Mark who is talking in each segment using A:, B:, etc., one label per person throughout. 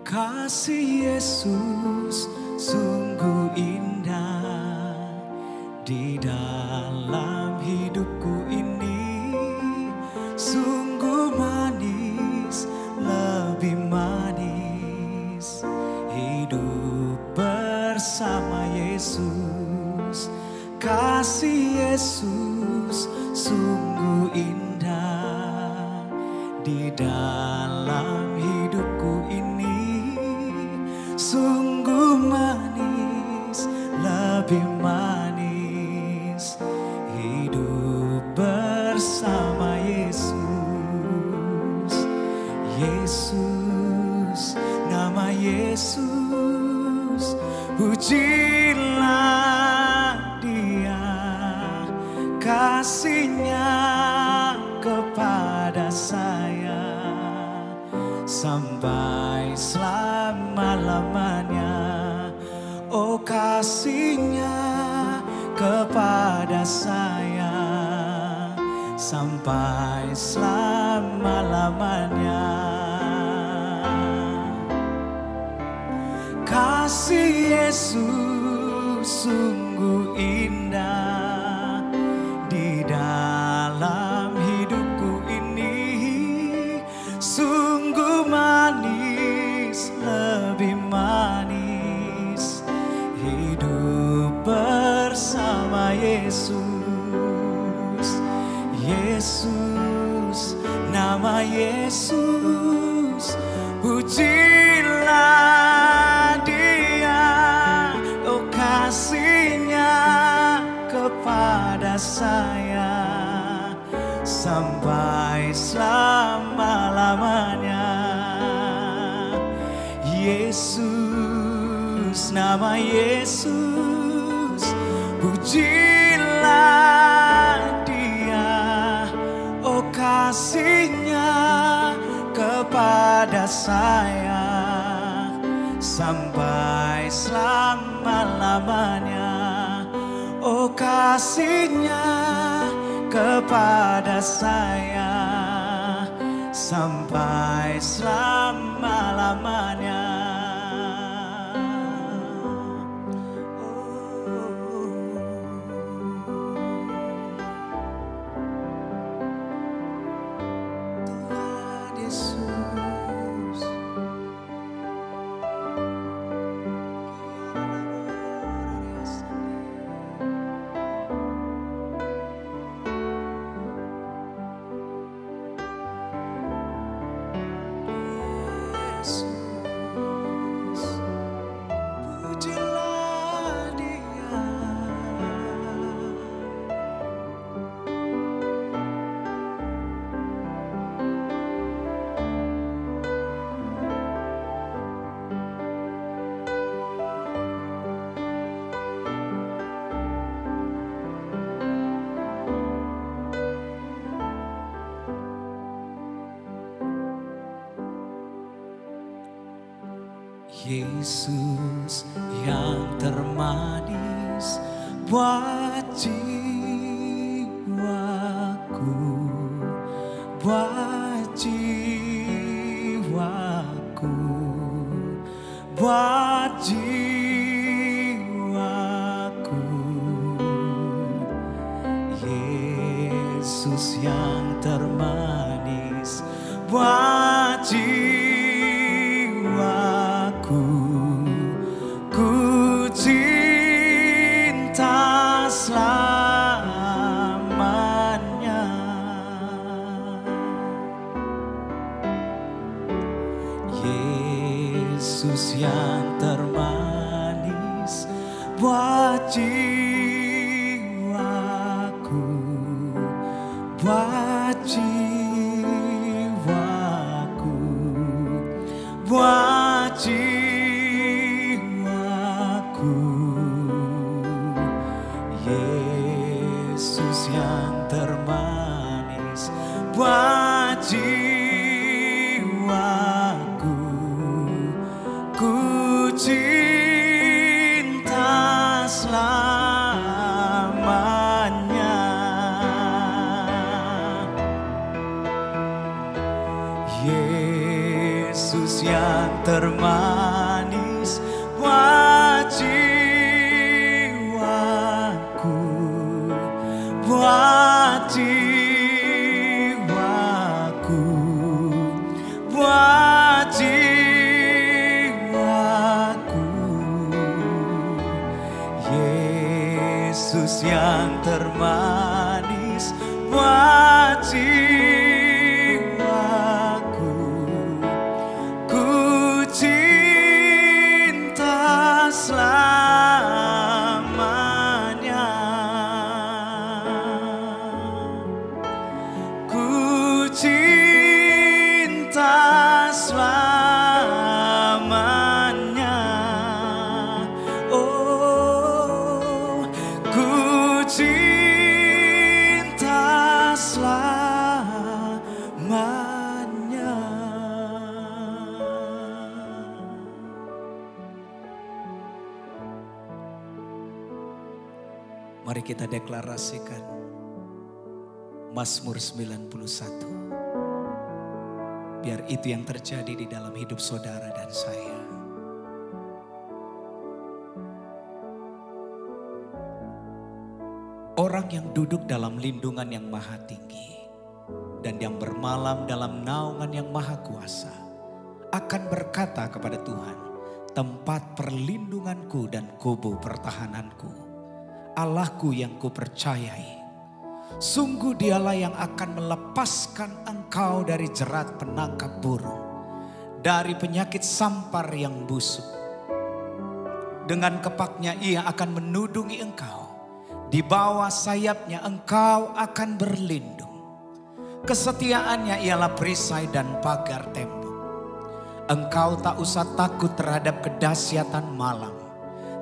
A: Kasih Yesus sungguh indah di dalam hidupku ini, sungguh manis, lebih manis hidup bersama Yesus. Kasih Yesus sungguh indah di dalam hidupku ini, sungguh manis, lebih manis hidup bersama Yesus. Yesus, nama Yesus, pujilah Dia, kasihnya kepada saya sampai selama-lamanya. Oh, kasihnya kepada saya sampai selama-lamanya. Kasih Yesus sungguh indah di dalam hidupku ini, sungguh manis, lebih manis hidup bersama Yesus. Yesus, nama Yesus, pujilah Dia, oh kasihnya kepada saya sampai selama-lamanya. Yesus, nama Yesus, pujilah Dia, oh kasihnya kepada saya sampai selama-lamanya. Oh kasihnya kepada saya sampai selama-lamanya. Tuhan Yesus, pujilah Dia. Yesus yang termanis buat jiwaku, buat jiwaku, buat jiwaku. Yesus yang termanis buat jiwaku, ku cinta selamanya. Yesus yang termanis buat jiwaku, buat jiwaku, buat jiwaku. Yesus yang termanis buat jiwaku, ku cinta selamanya. termanis buat jiwaku, buat jiwaku, buat jiwaku. Yesus yang termanis buat jiwaku, ku cinta selamanya, ku cinta selamanya. Oh, ku cinta selamanya. Mari kita deklarasikan Mazmur 91. Biar itu yang terjadi di dalam hidup saudara dan saya. Orang yang duduk dalam lindungan yang maha tinggi dan yang bermalam dalam naungan yang maha kuasa akan berkata kepada Tuhan, tempat perlindunganku dan kubu pertahananku, Allahku yang kupercayai. Sungguh dialah yang akan melepaskan engkau dari jerat penangkap burung, dari penyakit sampar yang busuk. Dengan kepaknya ia akan menudungi engkau, di bawah sayapnya engkau akan berlindung. Kesetiaannya ialah perisai dan pagar tembok. Engkau tak usah takut terhadap kedahsyatan malam,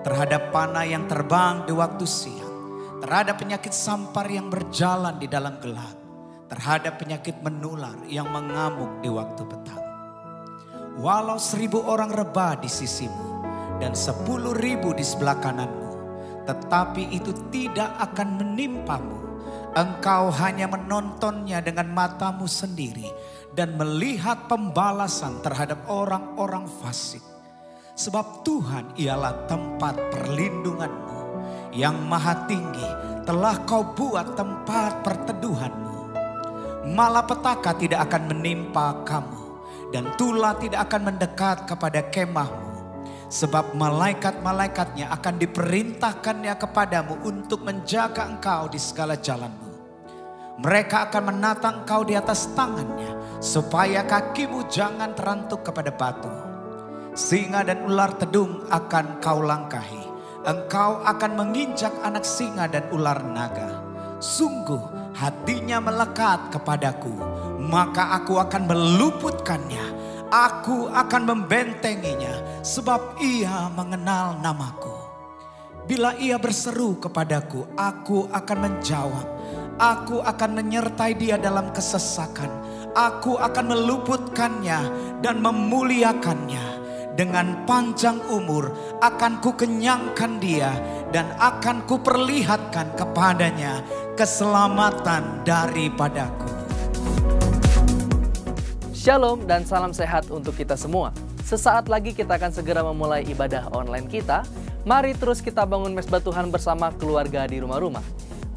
A: terhadap panah yang terbang di waktu siang, terhadap penyakit sampar yang berjalan di dalam gelap, terhadap penyakit menular yang mengamuk di waktu petang. Walau 1000 orang rebah di sisimu dan 10.000 di sebelah kananmu, tetapi itu tidak akan menimpamu. Engkau hanya menontonnya dengan matamu sendiri dan melihat pembalasan terhadap orang-orang fasik. Sebab Tuhan ialah tempat perlindunganmu, yang maha tinggi telah kau buat tempat perteduhanmu. Malapetaka tidak akan menimpa kamu dan tulah tidak akan mendekat kepada kemahmu. Sebab malaikat-malaikatnya akan diperintahkannya kepadamu untuk menjaga engkau di segala jalanmu. Mereka akan menata engkau di atas tangannya, supaya kakimu jangan terantuk kepada batu. Singa dan ular tedung akan kau langkahi. Engkau akan menginjak anak singa dan ular naga. Sungguh hatinya melekat kepadaku, maka aku akan meluputkannya. Aku akan membentenginya, sebab ia mengenal namaku. Bila ia berseru kepadaku, aku akan menjawab. Aku akan menyertai dia dalam kesesakan. Aku akan meluputkannya dan memuliakannya. Dengan panjang umur akan kukenyangkan dia dan akan kuperlihatkan kepadanya keselamatan daripadaku.
B: Shalom dan salam sehat untuk kita semua. Sesaat lagi kita akan segera memulai ibadah online kita. Mari terus kita bangun mesbah Tuhan bersama keluarga di rumah-rumah.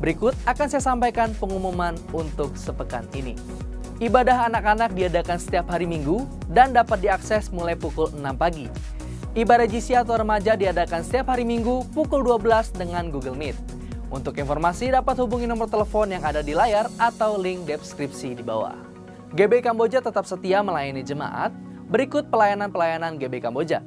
B: Berikut akan saya sampaikan pengumuman untuk sepekan ini. Ibadah anak-anak diadakan setiap hari Minggu dan dapat diakses mulai pukul 6 pagi. Ibadah GC atau remaja diadakan setiap hari Minggu pukul 12 dengan Google Meet. Untuk informasi dapat hubungi nomor telepon yang ada di layar atau link deskripsi di bawah. GB Kamboja tetap setia melayani jemaat. Berikut pelayanan-pelayanan GB Kamboja: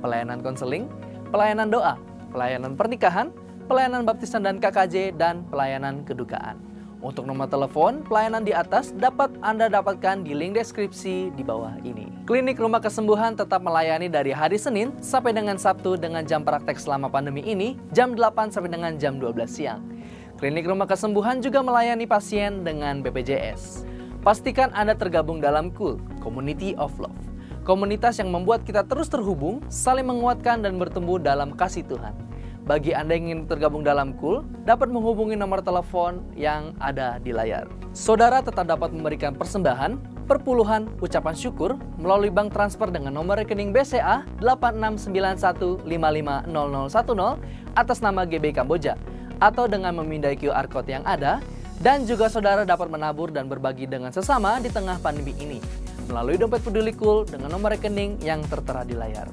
B: pelayanan konseling, pelayanan doa, pelayanan pernikahan, pelayanan baptisan dan KKJ, dan pelayanan kedukaan. Untuk nomor telepon pelayanan di atas dapat Anda dapatkan di link deskripsi di bawah ini. Klinik Rumah Kesembuhan tetap melayani dari hari Senin sampai dengan Sabtu dengan jam praktek selama pandemi ini, jam 8 sampai dengan jam 12 siang. Klinik Rumah Kesembuhan juga melayani pasien dengan BPJS. Pastikan Anda tergabung dalam KUL, Community of Love. Komunitas yang membuat kita terus terhubung, saling menguatkan dan bertumbuh dalam kasih Tuhan. Bagi Anda yang ingin tergabung dalam KUL, dapat menghubungi nomor telepon yang ada di layar. Saudara tetap dapat memberikan persembahan perpuluhan ucapan syukur melalui bank transfer dengan nomor rekening BCA 8691550010 atas nama GB Kamboja atau dengan memindai QR Code yang ada, dan juga saudara dapat menabur dan berbagi dengan sesama di tengah pandemi ini melalui dompet Peduli Cool dengan nomor rekening yang tertera di layar.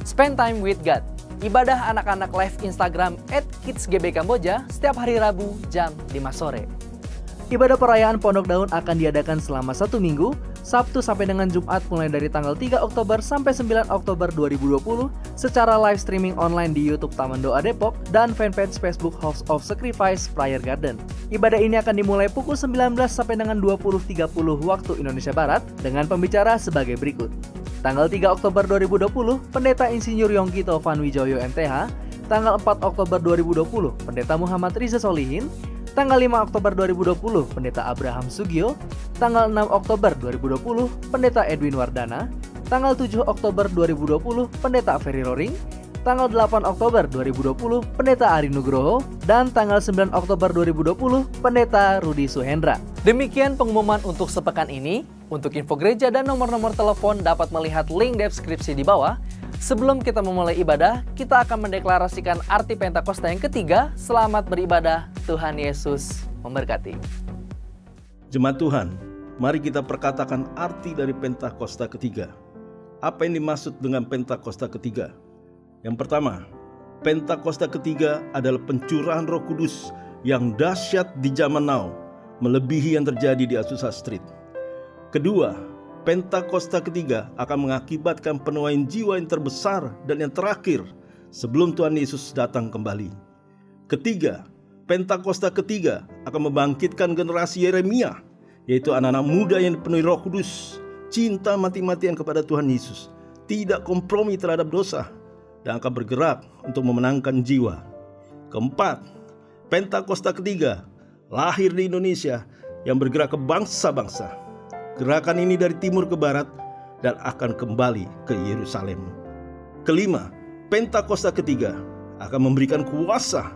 B: Spend time with God. Ibadah anak-anak live Instagram @kidsgbkamboja setiap hari Rabu jam 5 sore. Ibadah perayaan Pondok Daun akan diadakan selama 1 minggu, Sabtu sampai dengan Jumat mulai dari tanggal 3 Oktober sampai 9 Oktober 2020 secara live streaming online di YouTube Taman Doa Depok dan fanpage Facebook House of Sacrifice Prayer Garden. Ibadah ini akan dimulai pukul 19 sampai dengan 20.30 waktu Indonesia Barat dengan pembicara sebagai berikut. Tanggal 3 Oktober 2020, Pendeta Insinyur Yongki Taufan Wijoyo MTH. Tanggal 4 Oktober 2020, Pendeta Muhammad Riza Solihin. Tanggal 5 Oktober 2020, Pendeta Abraham Sugio. Tanggal 6 Oktober 2020, Pendeta Edwin Wardana. Tanggal 7 Oktober 2020, Pendeta Ferry Roring. Tanggal 8 Oktober 2020, Pendeta Ari Nugroho. Dan tanggal 9 Oktober 2020, Pendeta Rudi Suhendra. Demikian pengumuman untuk sepekan ini. Untuk info gereja dan nomor-nomor telepon dapat melihat link deskripsi di bawah. Sebelum kita memulai ibadah, kita akan mendeklarasikan arti Pentakosta yang ketiga. Selamat beribadah, Tuhan Yesus memberkati.
C: Jemaat Tuhan, mari kita perkatakan arti dari Pentakosta ketiga. Apa yang dimaksud dengan Pentakosta ketiga? Yang pertama, Pentakosta ketiga adalah pencurahan Roh Kudus yang dahsyat di zaman now, melebihi yang terjadi di Azusa Street. Kedua, Pentakosta ketiga akan mengakibatkan penuaian jiwa yang terbesar dan yang terakhir sebelum Tuhan Yesus datang kembali. Ketiga, Pentakosta ketiga akan membangkitkan generasi Yeremia, yaitu anak-anak muda yang dipenuhi Roh Kudus, cinta mati-matian kepada Tuhan Yesus, tidak kompromi terhadap dosa, dan akan bergerak untuk memenangkan jiwa. Keempat, Pentakosta ketiga lahir di Indonesia yang bergerak ke bangsa-bangsa. Gerakan ini dari timur ke barat dan akan kembali ke Yerusalem. Kelima, Pentakosta ketiga akan memberikan kuasa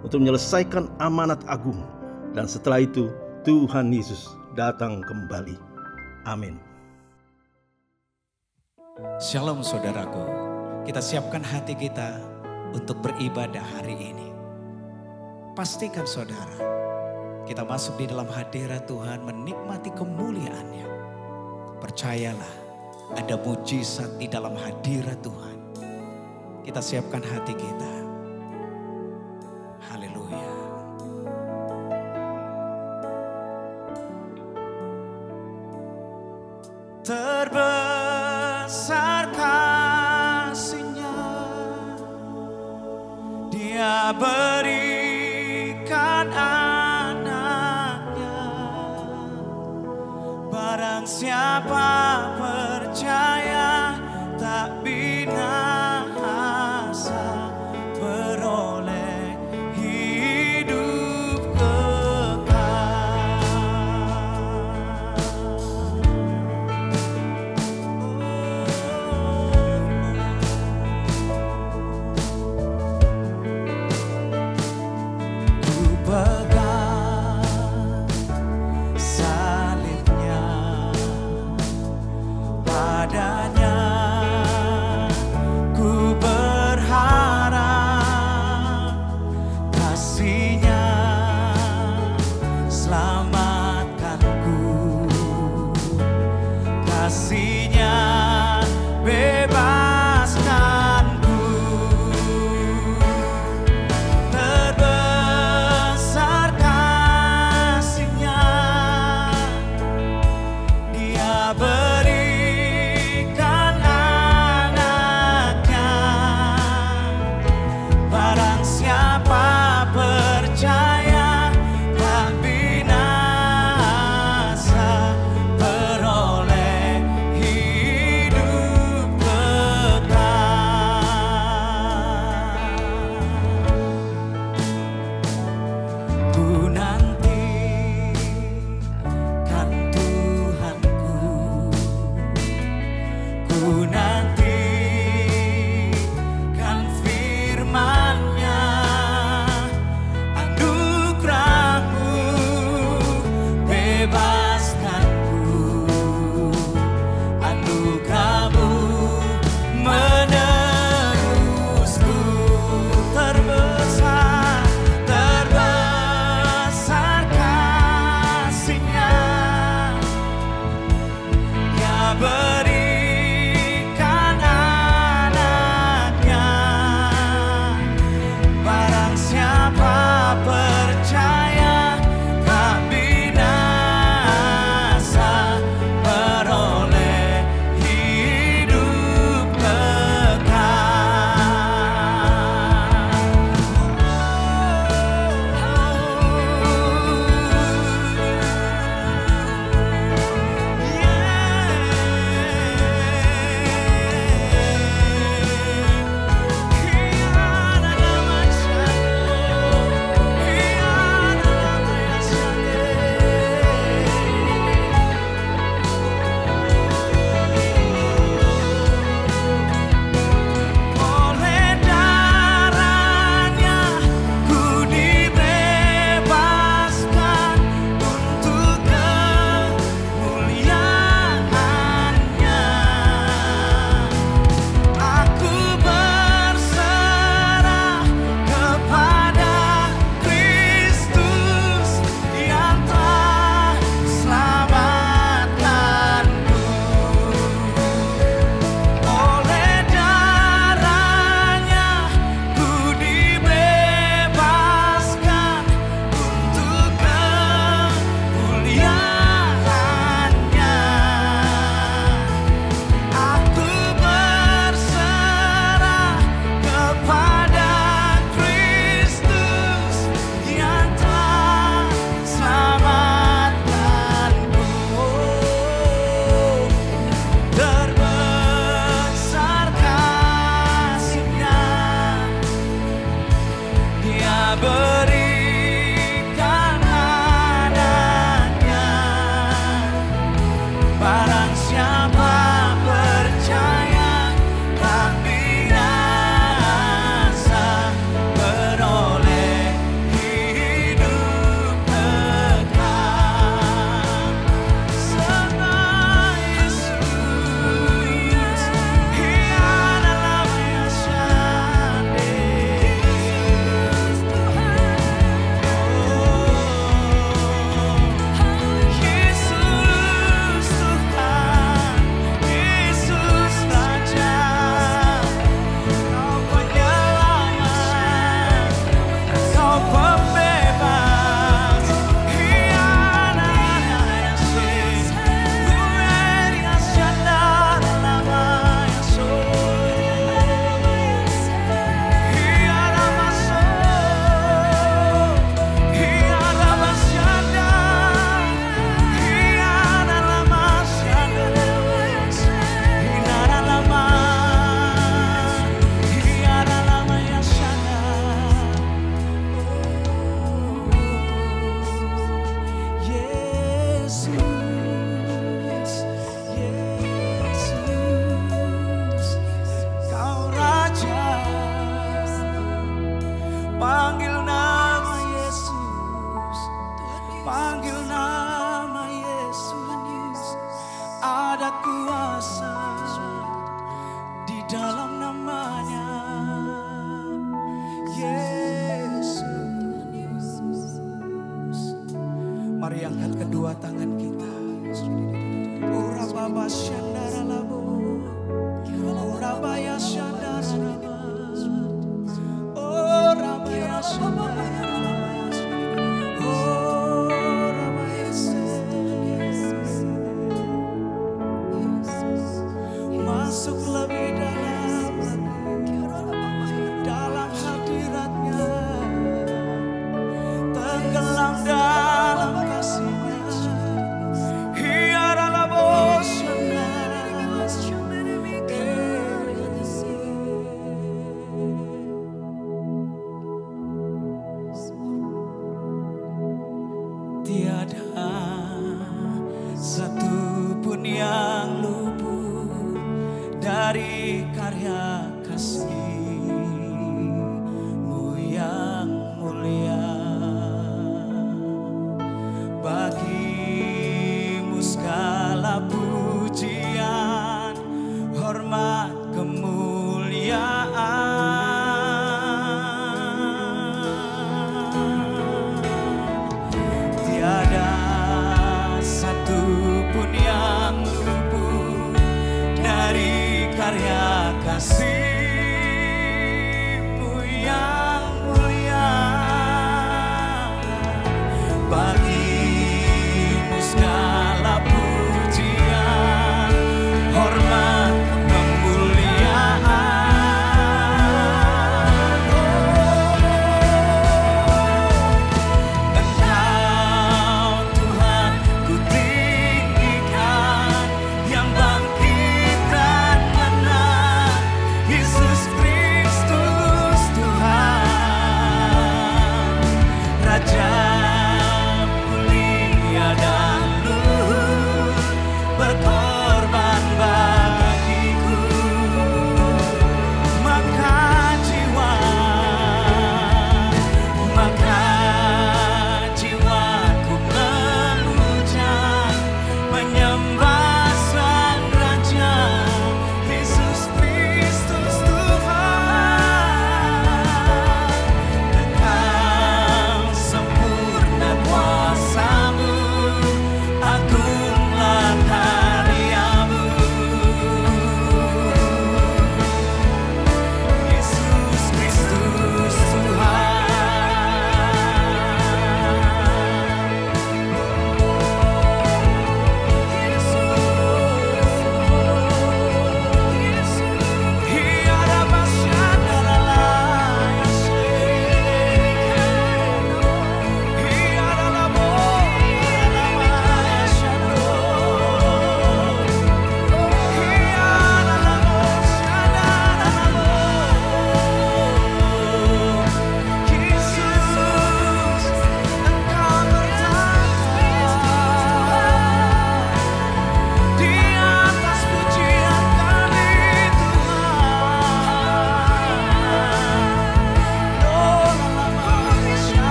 C: untuk menyelesaikan amanat agung. Dan setelah itu Tuhan Yesus datang kembali. Amin.
A: Shalom saudaraku, kita siapkan hati kita untuk beribadah hari ini. Pastikan saudara, kita masuk di dalam hadirat Tuhan menikmati kemuliaan-Nya. Percayalah, ada mujizat di dalam hadirat Tuhan. Kita siapkan hati kita. Haleluya. Terbesar kasih-Nya, Dia berikan anaknya. Barang siapa percaya tak binasa, beroleh hidup kekal. Ku pegang salib-Nya, padanya ku berharap kasih-Nya selamatkanku, kasih-Nya bebaskanku. Terbesar kasih-Nya, Dia berikan anaknya. Barang siapa percaya berikan anaknya. Barang siapa percaya tak binasa, beroleh hidup kekal. Sebab Yesus, Ia adalah Maha Yesus Tuhan, Yesus Raja, Kau penyelamat, Kau pembebas. Ia adalah Yesus, Tuhan yang sadar dalam Yesus. Ia adalah Yesus, Ia adalah sadar, Ia adalah sadar, Ia adalah Yesus, Kau Raja. Panggil nama Yesus, panggil nama Yesus. Ada kuasa di dalam namanya Yesus. Mari angkat kedua tangan kita. Ora baba syandara labo, ora baya syandara labo, ora baya syandara labo, ora baya syandara. Masuk lebih dalam hadiratnya, tenggelam dalam kasih-Nya. Ia adalah bosannya. Tiada satu pun yang luput dari karya kasih-Mu yang mulia. Bagi-Mu segala pujian, hormat, kemuliaan. Tiada satu pun yang luput dari karya kasih-Mu yang mulia. Bagi-Mu segala pujian, hormat, kemuliaan. Engkau Tuhan ku tinggikan, yang bangkit dan menang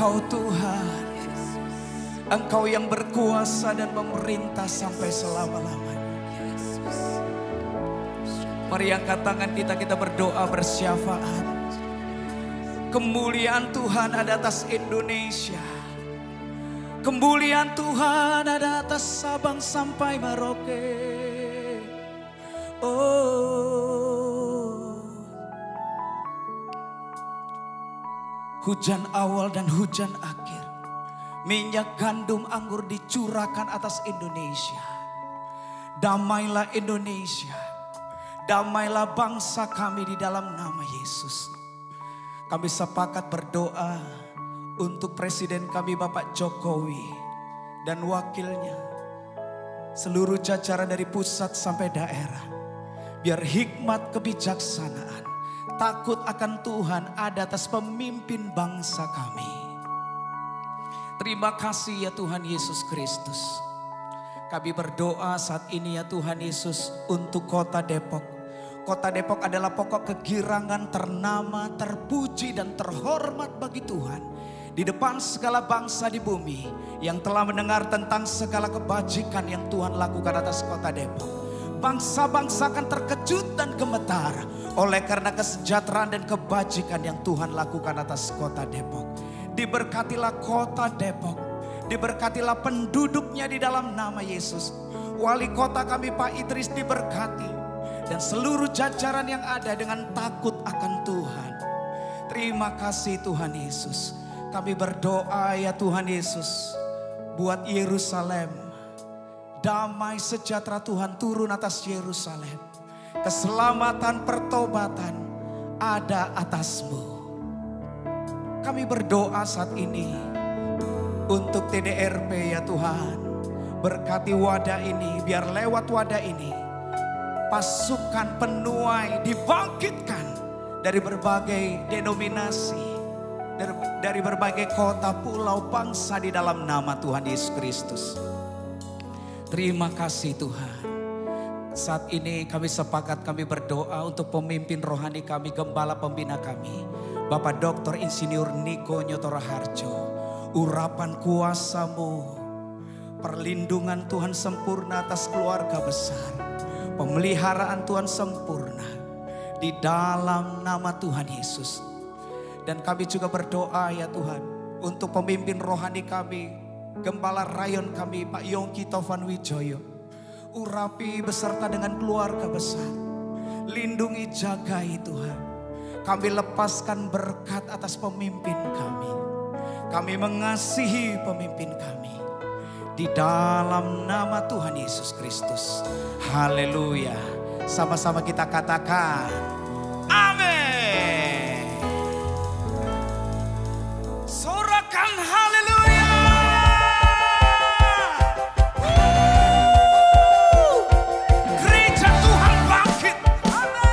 A: Engkau Tuhan, Engkau yang berkuasa dan memerintah sampai selama-lamanya. Mari angkat tangan kita berdoa bersyafaat. Kemuliaan Tuhan ada atas Indonesia. Kemuliaan Tuhan ada atas Sabang sampai Merauke. Oh, hujan awal dan hujan akhir, minyak gandum anggur dicurahkan atas Indonesia. Damailah Indonesia, damailah bangsa kami di dalam nama Yesus. Kami sepakat berdoa untuk Presiden kami Bapak Jokowi dan wakilnya, seluruh jajaran dari pusat sampai daerah. Biar hikmat kebijaksanaan, takut akan Tuhan ada atas pemimpin bangsa kami. Terima kasih ya Tuhan Yesus Kristus. Kami berdoa saat ini ya Tuhan Yesus untuk kota Depok. Kota Depok adalah pokok kegirangan ternama, terpuji dan terhormat bagi Tuhan. Di depan segala bangsa di bumi yang telah mendengar tentang segala kebajikan yang Tuhan lakukan atas kota Depok. Bangsa-bangsa akan terkejut dan gemetar oleh karena kesejahteraan dan kebajikan yang Tuhan lakukan atas kota Depok. Diberkatilah kota Depok, diberkatilah penduduknya di dalam nama Yesus. Wali kota kami Pak Idris diberkati. Dan seluruh jajaran yang ada dengan takut akan Tuhan. Terima kasih Tuhan Yesus. Kami berdoa ya Tuhan Yesus, buat Yerusalem. Damai sejahtera Tuhan turun atas Yerusalem. Keselamatan pertobatan ada atasmu. Kami berdoa saat ini untuk TDRP ya Tuhan. Berkati wadah ini, biar lewat wadah ini pasukan penuai dibangkitkan dari berbagai denominasi, dari berbagai kota, pulau, bangsa di dalam nama Tuhan Yesus Kristus. Terima kasih Tuhan. Saat ini kami sepakat, kami berdoa untuk pemimpin rohani kami, gembala pembina kami, Bapak Dr. Insinyur Niko Nyoto Raharjo. Urapan kuasa-Mu, perlindungan Tuhan sempurna atas keluarga besar. Pemeliharaan Tuhan sempurna di dalam nama Tuhan Yesus. Dan kami juga berdoa ya Tuhan untuk pemimpin rohani kami, Gembala Rayon kami Pak Yongki Tovan Wijoyo. Urapi beserta dengan keluarga besar. Lindungi, jagai Tuhan. Kami lepaskan berkat atas pemimpin kami. Kami mengasihi pemimpin kami. Di dalam nama Tuhan Yesus Kristus. Haleluya. Sama-sama kita katakan amin. Sorakan haleluya. Gereja Tuhan bangkit. Amin.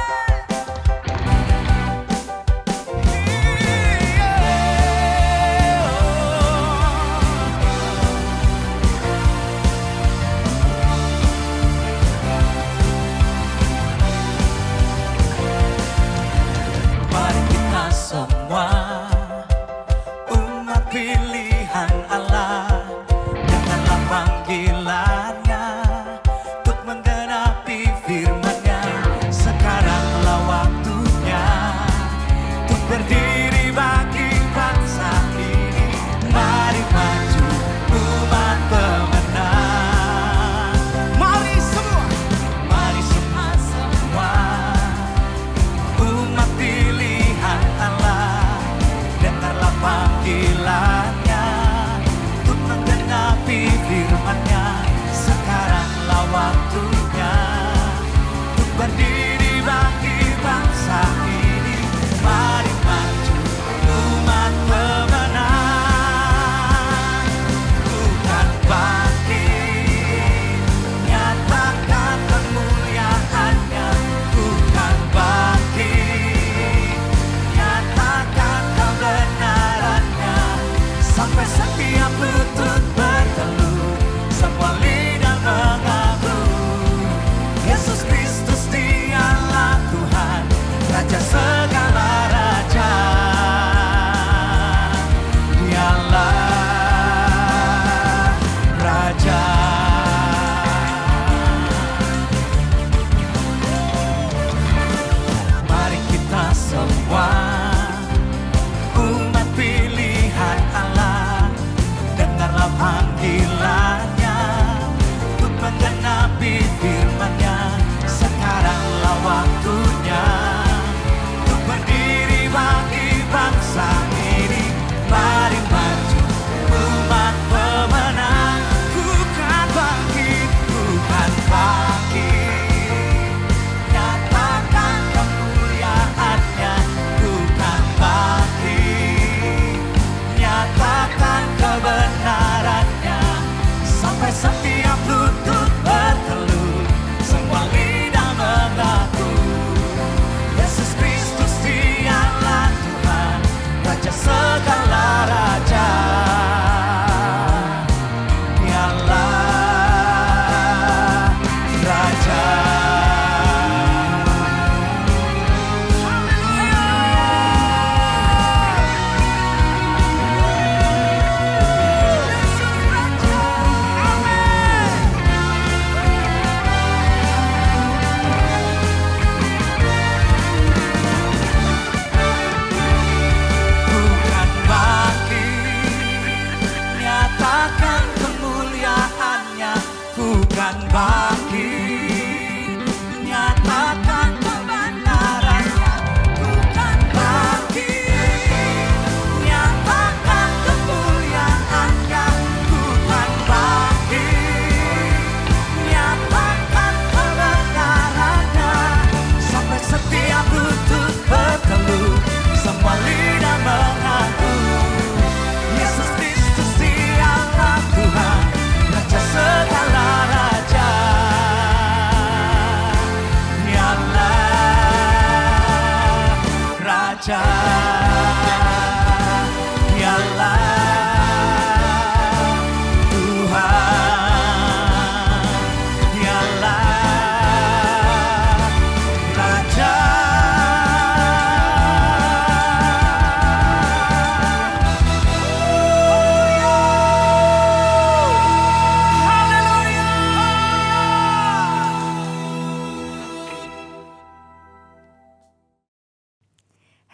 A: kan bangkit, nyatakan kebenarannya. Ku kan bangkit, nyatakan kemuliaannya. Ku kan bangkit, nyatakan kebenarannya. Sampai setiap lutut berteluh, semua lidah mengaku, Yesus Kristus dialah Tuhan, Raja segala raja. Dialah Raja, dialah Tuhan, dialah Raja.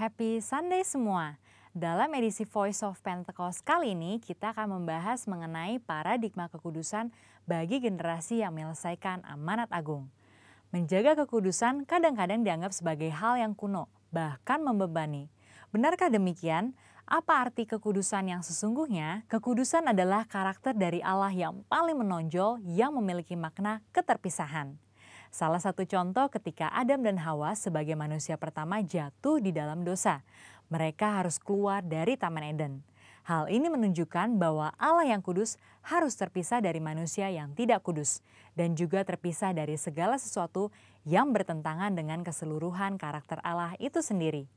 D: Happy Sunday semua. Dalam edisi Voice of Pentecost kali ini kita akan membahas mengenai paradigma kekudusan bagi generasi yang menyelesaikan amanat agung. Menjaga kekudusan kadang-kadang dianggap sebagai hal yang kuno, bahkan membebani. Benarkah demikian? Apa arti kekudusan yang sesungguhnya? Kekudusan adalah karakter dari Allah yang paling menonjol yang memiliki makna keterpisahan. Salah satu contoh ketika Adam dan Hawa sebagai manusia pertama jatuh di dalam dosa. Mereka harus keluar dari Taman Eden. Hal ini menunjukkan bahwa Allah yang kudus harus terpisah dari manusia yang tidak kudus. Dan juga terpisah dari segala sesuatu yang bertentangan dengan keseluruhan karakter Allah itu sendiri.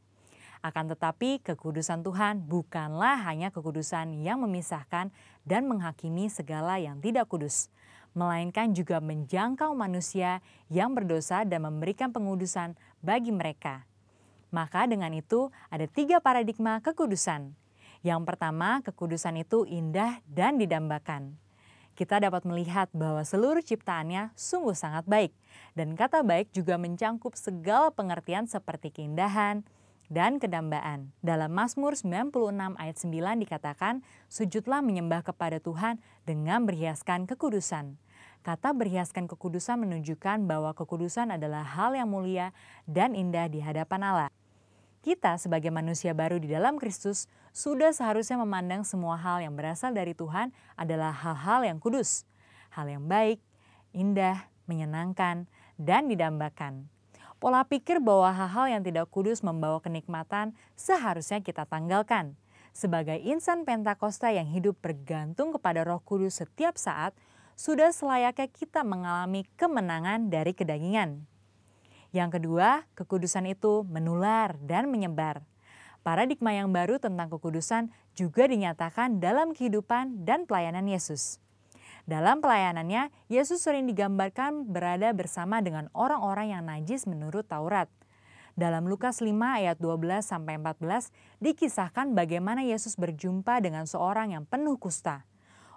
D: Akan tetapi kekudusan Tuhan bukanlah hanya kekudusan yang memisahkan dan menghakimi segala yang tidak kudus, melainkan juga menjangkau manusia yang berdosa dan memberikan pengudusan bagi mereka. Maka dengan itu ada 3 paradigma kekudusan. Yang pertama, kekudusan itu indah dan didambakan. Kita dapat melihat bahwa seluruh ciptaannya sungguh sangat baik. Dan kata baik juga mencangkup segala pengertian seperti keindahan dan kedambaan. Dalam Mazmur 96 ayat 9 dikatakan, sujudlah menyembah kepada Tuhan dengan berhiaskan kekudusan. Kata berhiaskan kekudusan menunjukkan bahwa kekudusan adalah hal yang mulia dan indah di hadapan Allah. Kita sebagai manusia baru di dalam Kristus sudah seharusnya memandang semua hal yang berasal dari Tuhan adalah hal-hal yang kudus, hal yang baik, indah, menyenangkan, dan didambakan. Pola pikir bahwa hal-hal yang tidak kudus membawa kenikmatan seharusnya kita tanggalkan. Sebagai insan Pentakosta yang hidup bergantung kepada Roh Kudus setiap saat, sudah selayaknya kita mengalami kemenangan dari kedagingan. Yang kedua, kekudusan itu menular dan menyebar. Paradigma yang baru tentang kekudusan juga dinyatakan dalam kehidupan dan pelayanan Yesus. Dalam pelayanannya, Yesus sering digambarkan berada bersama dengan orang-orang yang najis menurut Taurat. Dalam Lukas 5 ayat 12-14 dikisahkan bagaimana Yesus berjumpa dengan seorang yang penuh kusta.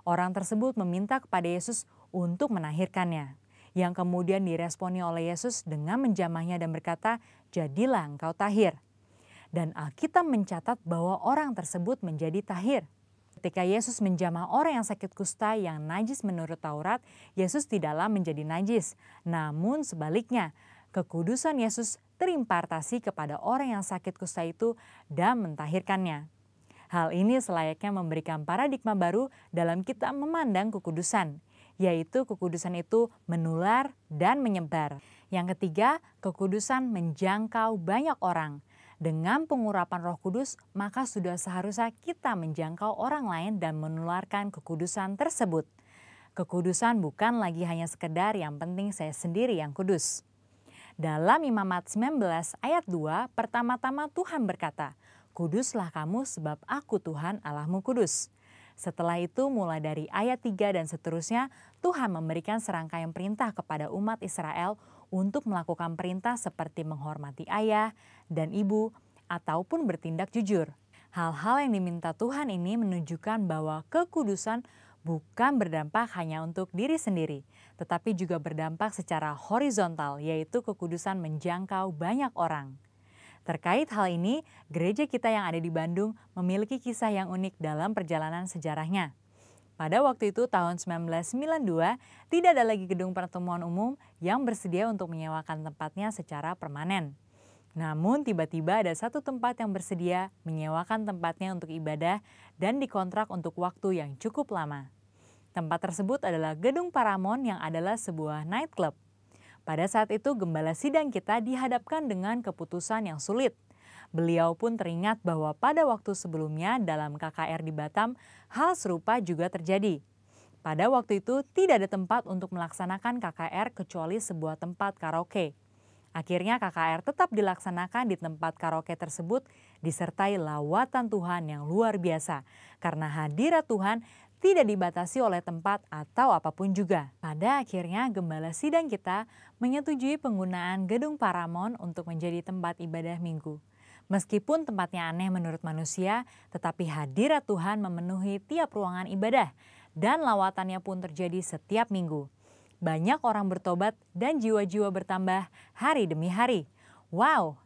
D: Orang tersebut meminta kepada Yesus untuk menahirkannya, yang kemudian diresponi oleh Yesus dengan menjamahnya dan berkata, "Jadilah engkau tahir." Dan Alkitab mencatat bahwa orang tersebut menjadi tahir. Ketika Yesus menjamah orang yang sakit kusta yang najis menurut Taurat, Yesus tidaklah menjadi najis. Namun sebaliknya, kekudusan Yesus terimpartasi kepada orang yang sakit kusta itu dan mentahirkannya. Hal ini selayaknya memberikan paradigma baru dalam kita memandang kekudusan, yaitu kekudusan itu menular dan menyebar. Yang ketiga, kekudusan menjangkau banyak orang. Dengan pengurapan Roh Kudus, maka sudah seharusnya kita menjangkau orang lain dan menularkan kekudusan tersebut. Kekudusan bukan lagi hanya sekedar yang penting saya sendiri yang kudus. Dalam Imamat 19 ayat 2, pertama-tama Tuhan berkata, "Kuduslah kamu sebab aku Tuhan Allahmu kudus." Setelah itu mulai dari ayat 3 dan seterusnya, Tuhan memberikan serangkaian perintah kepada umat Israel untuk melakukan perintah seperti menghormati ayah dan ibu ataupun bertindak jujur. Hal-hal yang diminta Tuhan ini menunjukkan bahwa kekudusan bukan berdampak hanya untuk diri sendiri, tetapi juga berdampak secara horizontal, yaitu kekudusan menjangkau banyak orang. Terkait hal ini, gereja kita yang ada di Bandung memiliki kisah yang unik dalam perjalanan sejarahnya. Pada waktu itu tahun 1992 tidak ada lagi gedung pertemuan umum yang bersedia untuk menyewakan tempatnya secara permanen. Namun tiba-tiba ada satu tempat yang bersedia menyewakan tempatnya untuk ibadah dan dikontrak untuk waktu yang cukup lama. Tempat tersebut adalah Gedung Paramount yang adalah sebuah nightclub. Pada saat itu gembala sidang kita dihadapkan dengan keputusan yang sulit. Beliau pun teringat bahwa pada waktu sebelumnya dalam KKR di Batam, hal serupa juga terjadi. Pada waktu itu tidak ada tempat untuk melaksanakan KKR kecuali sebuah tempat karaoke. Akhirnya KKR tetap dilaksanakan di tempat karaoke tersebut disertai lawatan Tuhan yang luar biasa. Karena hadirat Tuhan tidak dibatasi oleh tempat atau apapun juga. Pada akhirnya gembala sidang kita menyetujui penggunaan Gedung Paramount untuk menjadi tempat ibadah minggu. Meskipun tempatnya aneh menurut manusia, tetapi hadirat Tuhan memenuhi tiap ruangan ibadah dan lawatannya pun terjadi setiap minggu. Banyak orang bertobat dan jiwa-jiwa bertambah hari demi hari. Wow!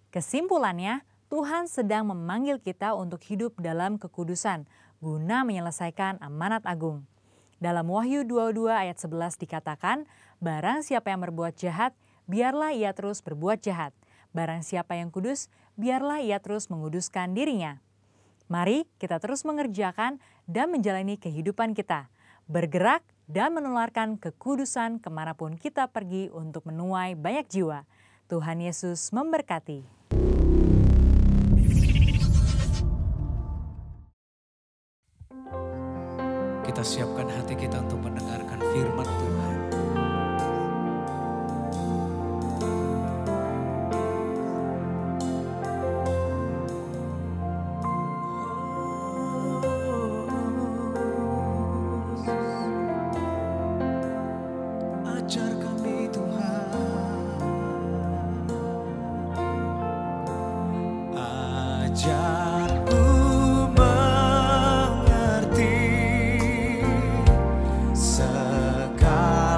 D: Kesimpulannya, Tuhan sedang memanggil kita untuk hidup dalam kekudusan guna menyelesaikan amanat agung. Dalam Wahyu 22 ayat 11 dikatakan, barang siapa yang berbuat jahat, biarlah ia terus berbuat jahat. Barang siapa yang kudus, biarlah ia terus menguduskan dirinya. Mari kita terus mengerjakan dan menjalani kehidupan kita, bergerak dan menularkan kekudusan kemanapun kita pergi untuk menuai banyak jiwa. Tuhan Yesus memberkati.
A: Kita siapkan hati kita untuk mendengarkan firman Tuhan. Ajar kami Tuhan, ajarku mengerti segala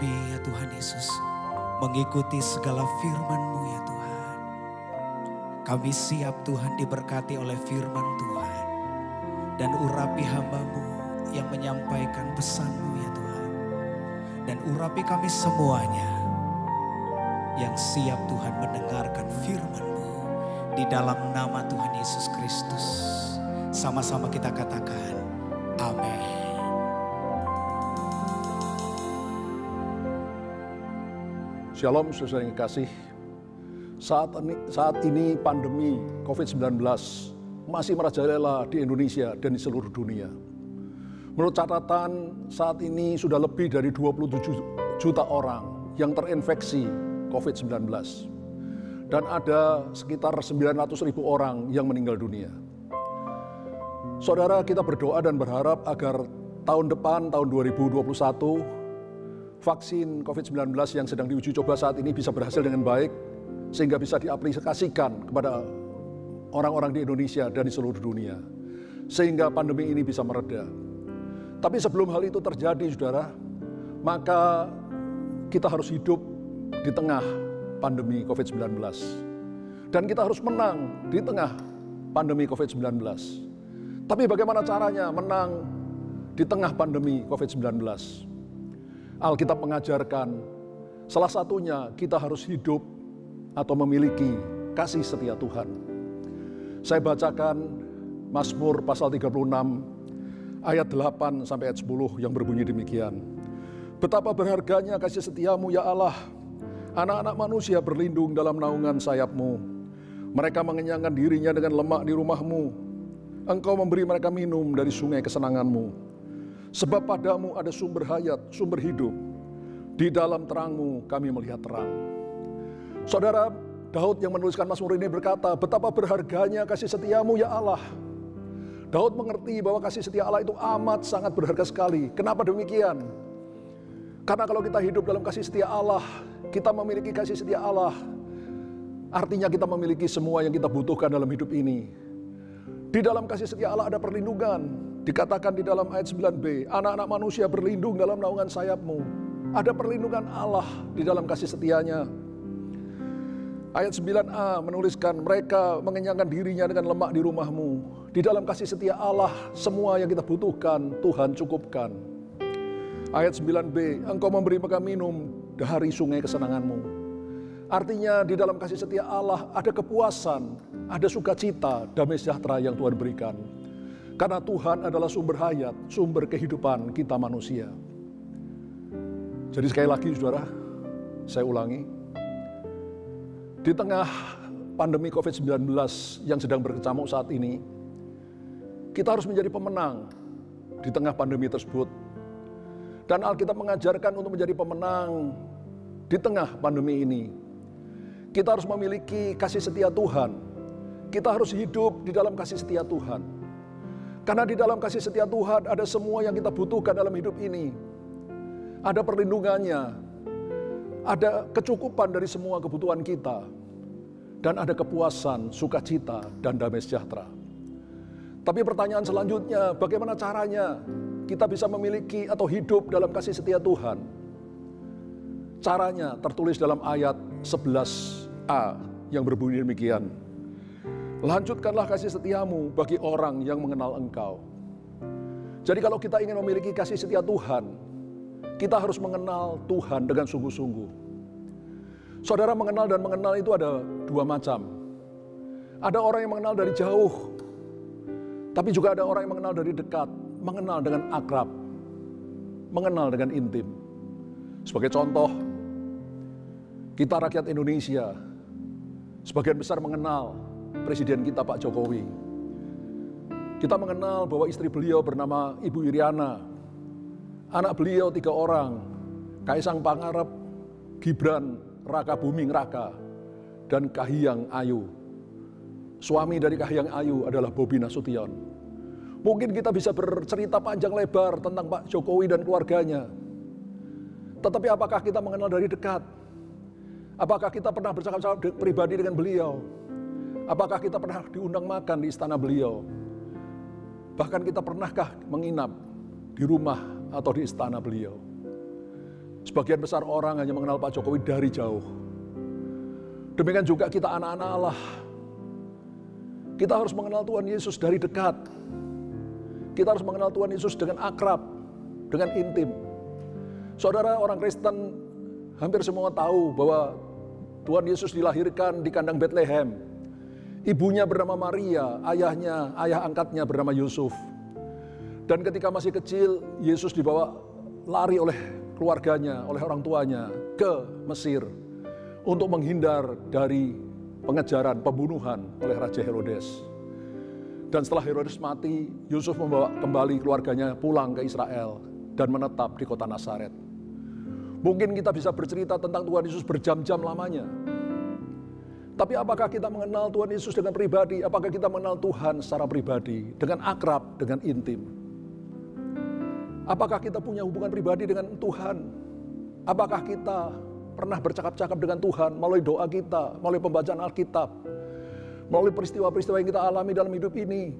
A: kami ya Tuhan Yesus mengikuti segala firman-Mu ya Tuhan. Kami siap Tuhan diberkati oleh firman Tuhan. Dan urapi hamba-Mu yang menyampaikan pesan-Mu ya Tuhan. Dan urapi kami semuanya yang siap Tuhan mendengarkan firman-Mu. Di dalam nama Tuhan Yesus Kristus. Sama-sama kita katakan, amin.
E: Shalom saudara yang kasih. Saat ini pandemi COVID-19 masih merajalela di Indonesia dan di seluruh dunia. Menurut catatan saat ini sudah lebih dari 27 juta orang yang terinfeksi COVID-19. Dan ada sekitar 900.000 orang yang meninggal dunia. Saudara, kita berdoa dan berharap agar tahun depan, tahun 2021, vaksin COVID-19 yang sedang diuji coba saat ini bisa berhasil dengan baik, sehingga bisa diaplikasikan kepada orang-orang di Indonesia dan di seluruh dunia, sehingga pandemi ini bisa mereda. Tapi sebelum hal itu terjadi, saudara, maka kita harus hidup di tengah pandemi COVID-19. Dan kita harus menang di tengah pandemi COVID-19. Tapi bagaimana caranya menang di tengah pandemi COVID-19? Alkitab mengajarkan, salah satunya kita harus hidup atau memiliki kasih setia Tuhan. Saya bacakan Mazmur pasal 36 ayat 8 sampai ayat 10 yang berbunyi demikian. Betapa berharganya kasih setiamu ya Allah, anak-anak manusia berlindung dalam naungan sayapmu. Mereka mengenyangkan dirinya dengan lemak di rumahmu. Engkau memberi mereka minum dari sungai kesenanganmu. Sebab padamu ada sumber hayat, sumber hidup. Di dalam terangmu kami melihat terang. Saudara, Daud yang menuliskan Mazmur ini berkata, betapa berharganya kasih setiamu ya Allah. Daud mengerti bahwa kasih setia Allah itu amat sangat berharga sekali. Kenapa demikian? Karena kalau kita hidup dalam kasih setia Allah, kita memiliki kasih setia Allah, artinya kita memiliki semua yang kita butuhkan dalam hidup ini. Di dalam kasih setia Allah ada perlindungan. Dikatakan di dalam ayat 9b, anak-anak manusia berlindung dalam naungan sayapmu. Ada perlindungan Allah di dalam kasih setianya. Ayat 9a menuliskan, mereka mengenyangkan dirinya dengan lemak di rumahmu. Di dalam kasih setia Allah, semua yang kita butuhkan Tuhan cukupkan. Ayat 9b, engkau memberi mereka minum dari sungai kesenanganmu. Artinya di dalam kasih setia Allah ada kepuasan, ada sukacita, damai sejahtera yang Tuhan berikan. Karena Tuhan adalah sumber hayat, sumber kehidupan kita manusia. Jadi sekali lagi saudara, saya ulangi. Di tengah pandemi COVID-19 yang sedang berkecamuk saat ini, kita harus menjadi pemenang di tengah pandemi tersebut. Dan Alkitab mengajarkan untuk menjadi pemenang di tengah pandemi ini. Kita harus memiliki kasih setia Tuhan. Kita harus hidup di dalam kasih setia Tuhan. Karena di dalam kasih setia Tuhan ada semua yang kita butuhkan dalam hidup ini. Ada perlindungannya. Ada kecukupan dari semua kebutuhan kita. Dan ada kepuasan, sukacita, dan damai sejahtera. Tapi pertanyaan selanjutnya, bagaimana caranya kita bisa memiliki atau hidup dalam kasih setia Tuhan? Caranya tertulis dalam ayat 11a yang berbunyi demikian. Lanjutkanlah kasih setiamu bagi orang yang mengenal engkau. Jadi kalau kita ingin memiliki kasih setia Tuhan, kita harus mengenal Tuhan dengan sungguh-sungguh. Saudara, mengenal dan mengenal itu ada dua macam. Ada orang yang mengenal dari jauh, tapi juga ada orang yang mengenal dari dekat, mengenal dengan akrab, mengenal dengan intim. Sebagai contoh, kita rakyat Indonesia, sebagian besar mengenal Presiden kita Pak Jokowi. Kita mengenal bahwa istri beliau bernama Ibu Iriana. Anak beliau 3 orang, Kaisang Pangarep, Gibran Raka Buming Raka, dan Kahiyang Ayu. Suami dari Kahiyang Ayu adalah Bobi Nasution. Mungkin kita bisa bercerita panjang lebar tentang Pak Jokowi dan keluarganya. Tetapi apakah kita mengenal dari dekat? Apakah kita pernah bercakap-cakap pribadi dengan beliau? Apakah kita pernah diundang makan di istana beliau? Bahkan kita pernahkah menginap di rumah atau di istana beliau? Sebagian besar orang hanya mengenal Pak Jokowi dari jauh. Demikian juga kita anak-anak Allah. Kita harus mengenal Tuhan Yesus dari dekat. Kita harus mengenal Tuhan Yesus dengan akrab, dengan intim. Saudara, orang Kristen hampir semua tahu bahwa Tuhan Yesus dilahirkan di kandang Bethlehem. Ibunya bernama Maria, ayah angkatnya bernama Yusuf. Dan ketika masih kecil, Yesus dibawa lari oleh keluarganya, oleh orang tuanya ke Mesir untuk menghindar dari pengejaran, pembunuhan oleh Raja Herodes. Dan setelah Herodes mati, Yusuf membawa kembali keluarganya pulang ke Israel dan menetap di kota Nazaret. Mungkin kita bisa bercerita tentang Tuhan Yesus berjam-jam lamanya. Tapi apakah kita mengenal Tuhan Yesus dengan pribadi? Apakah kita mengenal Tuhan secara pribadi, dengan akrab, dengan intim? Apakah kita punya hubungan pribadi dengan Tuhan? Apakah kita pernah bercakap-cakap dengan Tuhan melalui doa kita, melalui pembacaan Alkitab, melalui peristiwa-peristiwa yang kita alami dalam hidup ini?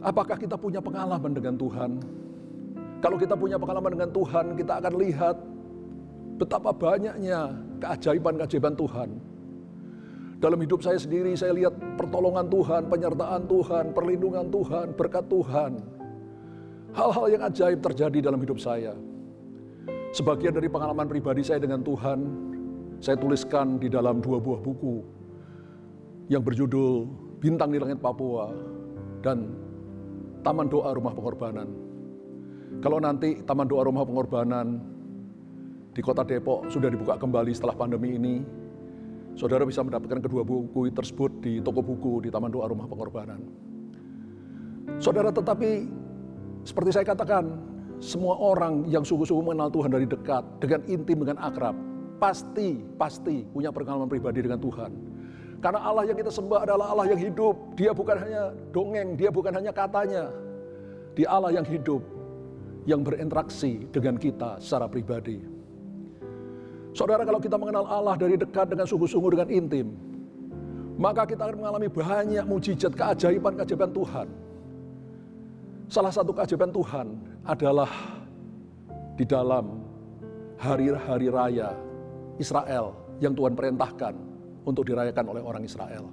E: Apakah kita punya pengalaman dengan Tuhan? Kalau kita punya pengalaman dengan Tuhan, kita akan lihat betapa banyaknya keajaiban-keajaiban Tuhan. Dalam hidup saya sendiri, saya lihat pertolongan Tuhan, penyertaan Tuhan, perlindungan Tuhan, berkat Tuhan. Hal-hal yang ajaib terjadi dalam hidup saya. Sebagian dari pengalaman pribadi saya dengan Tuhan, saya tuliskan di dalam 2 buah buku yang berjudul Bintang di Langit Papua dan Taman Doa Rumah Pengorbanan. Kalau nanti Taman Doa Rumah Pengorbanan di Kota Depok sudah dibuka kembali setelah pandemi ini, saudara bisa mendapatkan kedua buku tersebut di toko buku di Taman Doa Rumah Pengorbanan. Saudara, tetapi seperti saya katakan, semua orang yang sungguh-sungguh mengenal Tuhan dari dekat, dengan intim, dengan akrab, pasti punya pengalaman pribadi dengan Tuhan. Karena Allah yang kita sembah adalah Allah yang hidup. Dia bukan hanya dongeng, dia bukan hanya katanya. Dia Allah yang hidup, yang berinteraksi dengan kita secara pribadi. Saudara, kalau kita mengenal Allah dari dekat dengan sungguh-sungguh, dengan intim, maka kita akan mengalami banyak mujizat, keajaiban-keajaiban Tuhan. Salah satu keajaiban Tuhan adalah di dalam hari-hari raya Israel yang Tuhan perintahkan untuk dirayakan oleh orang Israel.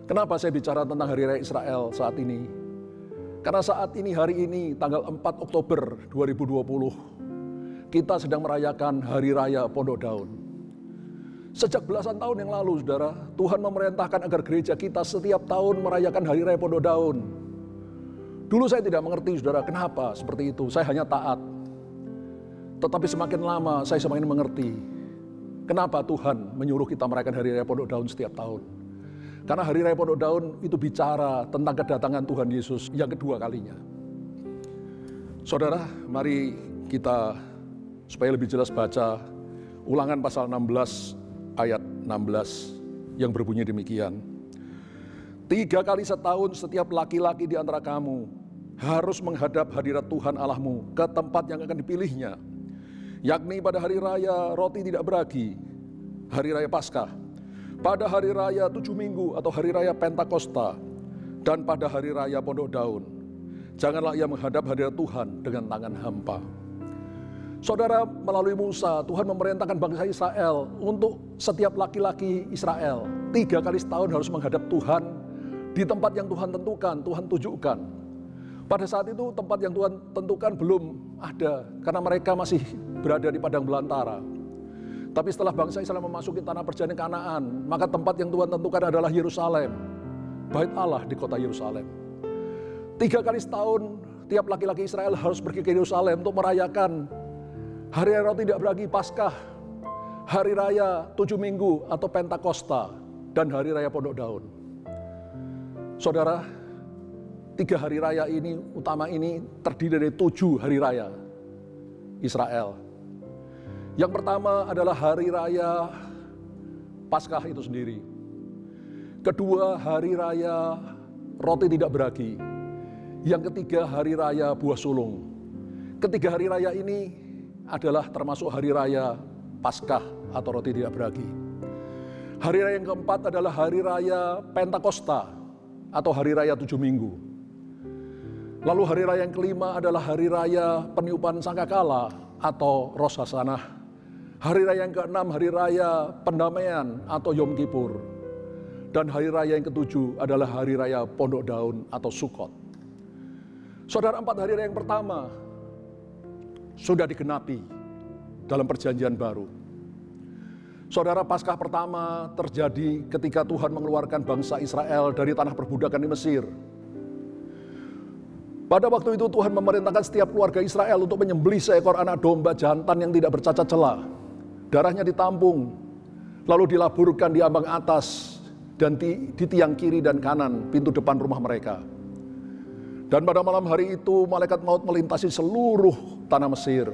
E: Kenapa saya bicara tentang hari raya Israel saat ini? Karena saat ini, hari ini, tanggal 4 Oktober 2020, kita sedang merayakan Hari Raya Pondok Daun. Sejak belasan tahun yang lalu, saudara, Tuhan memerintahkan agar gereja kita setiap tahun merayakan Hari Raya Pondok Daun. Dulu saya tidak mengerti, saudara, kenapa seperti itu. Saya hanya taat. Tetapi semakin lama saya semakin mengerti kenapa Tuhan menyuruh kita merayakan Hari Raya Pondok Daun setiap tahun. Karena Hari Raya Pondok Daun itu bicara tentang kedatangan Tuhan Yesus yang kedua kalinya. Saudara, mari kita supaya lebih jelas baca Ulangan pasal 16 ayat 16 yang berbunyi demikian. 3 kali setahun setiap laki-laki di antara kamu harus menghadap hadirat Tuhan Allahmu ke tempat yang akan dipilihnya, yakni pada hari raya roti tidak beragi, hari raya Paskah, pada hari raya 7 minggu atau hari raya Pentakosta, dan pada hari raya Pondok Daun. Janganlah ia menghadap hadirat Tuhan dengan tangan hampa. Saudara, melalui Musa, Tuhan memerintahkan bangsa Israel untuk setiap laki-laki Israel 3 kali setahun harus menghadap Tuhan di tempat yang Tuhan tentukan, Tuhan tunjukkan. Pada saat itu tempat yang Tuhan tentukan belum ada, karena mereka masih berada di padang belantara. Tapi setelah bangsa Israel memasuki tanah perjanjian Kanaan, maka tempat yang Tuhan tentukan adalah Yerusalem, Bait Allah di kota Yerusalem. 3 kali setahun tiap laki-laki Israel harus pergi ke Yerusalem untuk merayakan Hari Raya Roti Tidak Beragi Paskah, Hari Raya 7 Minggu atau Pentakosta, dan Hari Raya Pondok Daun. Saudara, 3 hari raya ini, utama ini terdiri dari 7 hari raya Israel. Yang pertama adalah Hari Raya Paskah itu sendiri. Kedua, Hari Raya Roti Tidak Beragi. Yang ketiga, Hari Raya Buah Sulung. Ketiga hari raya ini adalah termasuk Hari Raya Paskah atau Roti Tidak Beragi. Hari raya yang keempat adalah Hari Raya Pentakosta atau Hari Raya 7 Minggu. Lalu hari raya yang kelima adalah Hari Raya Peniupan Sangkakala atau Rosh Hashanah, hari raya yang ke-6 hari raya pendamaian atau Yom Kippur, dan hari raya yang ke-7 adalah hari raya Pondok Daun atau Sukkot. Saudara, 4 hari raya yang pertama sudah digenapi dalam perjanjian baru. Saudara, Paskah pertama terjadi ketika Tuhan mengeluarkan bangsa Israel dari tanah perbudakan di Mesir. Pada waktu itu Tuhan memerintahkan setiap keluarga Israel untuk menyembelih seekor anak domba jantan yang tidak bercacat celah. Darahnya ditampung, lalu dilaburkan di ambang atas dan di tiang kiri dan kanan pintu depan rumah mereka. Dan pada malam hari itu malaikat maut melintasi seluruh tanah Mesir.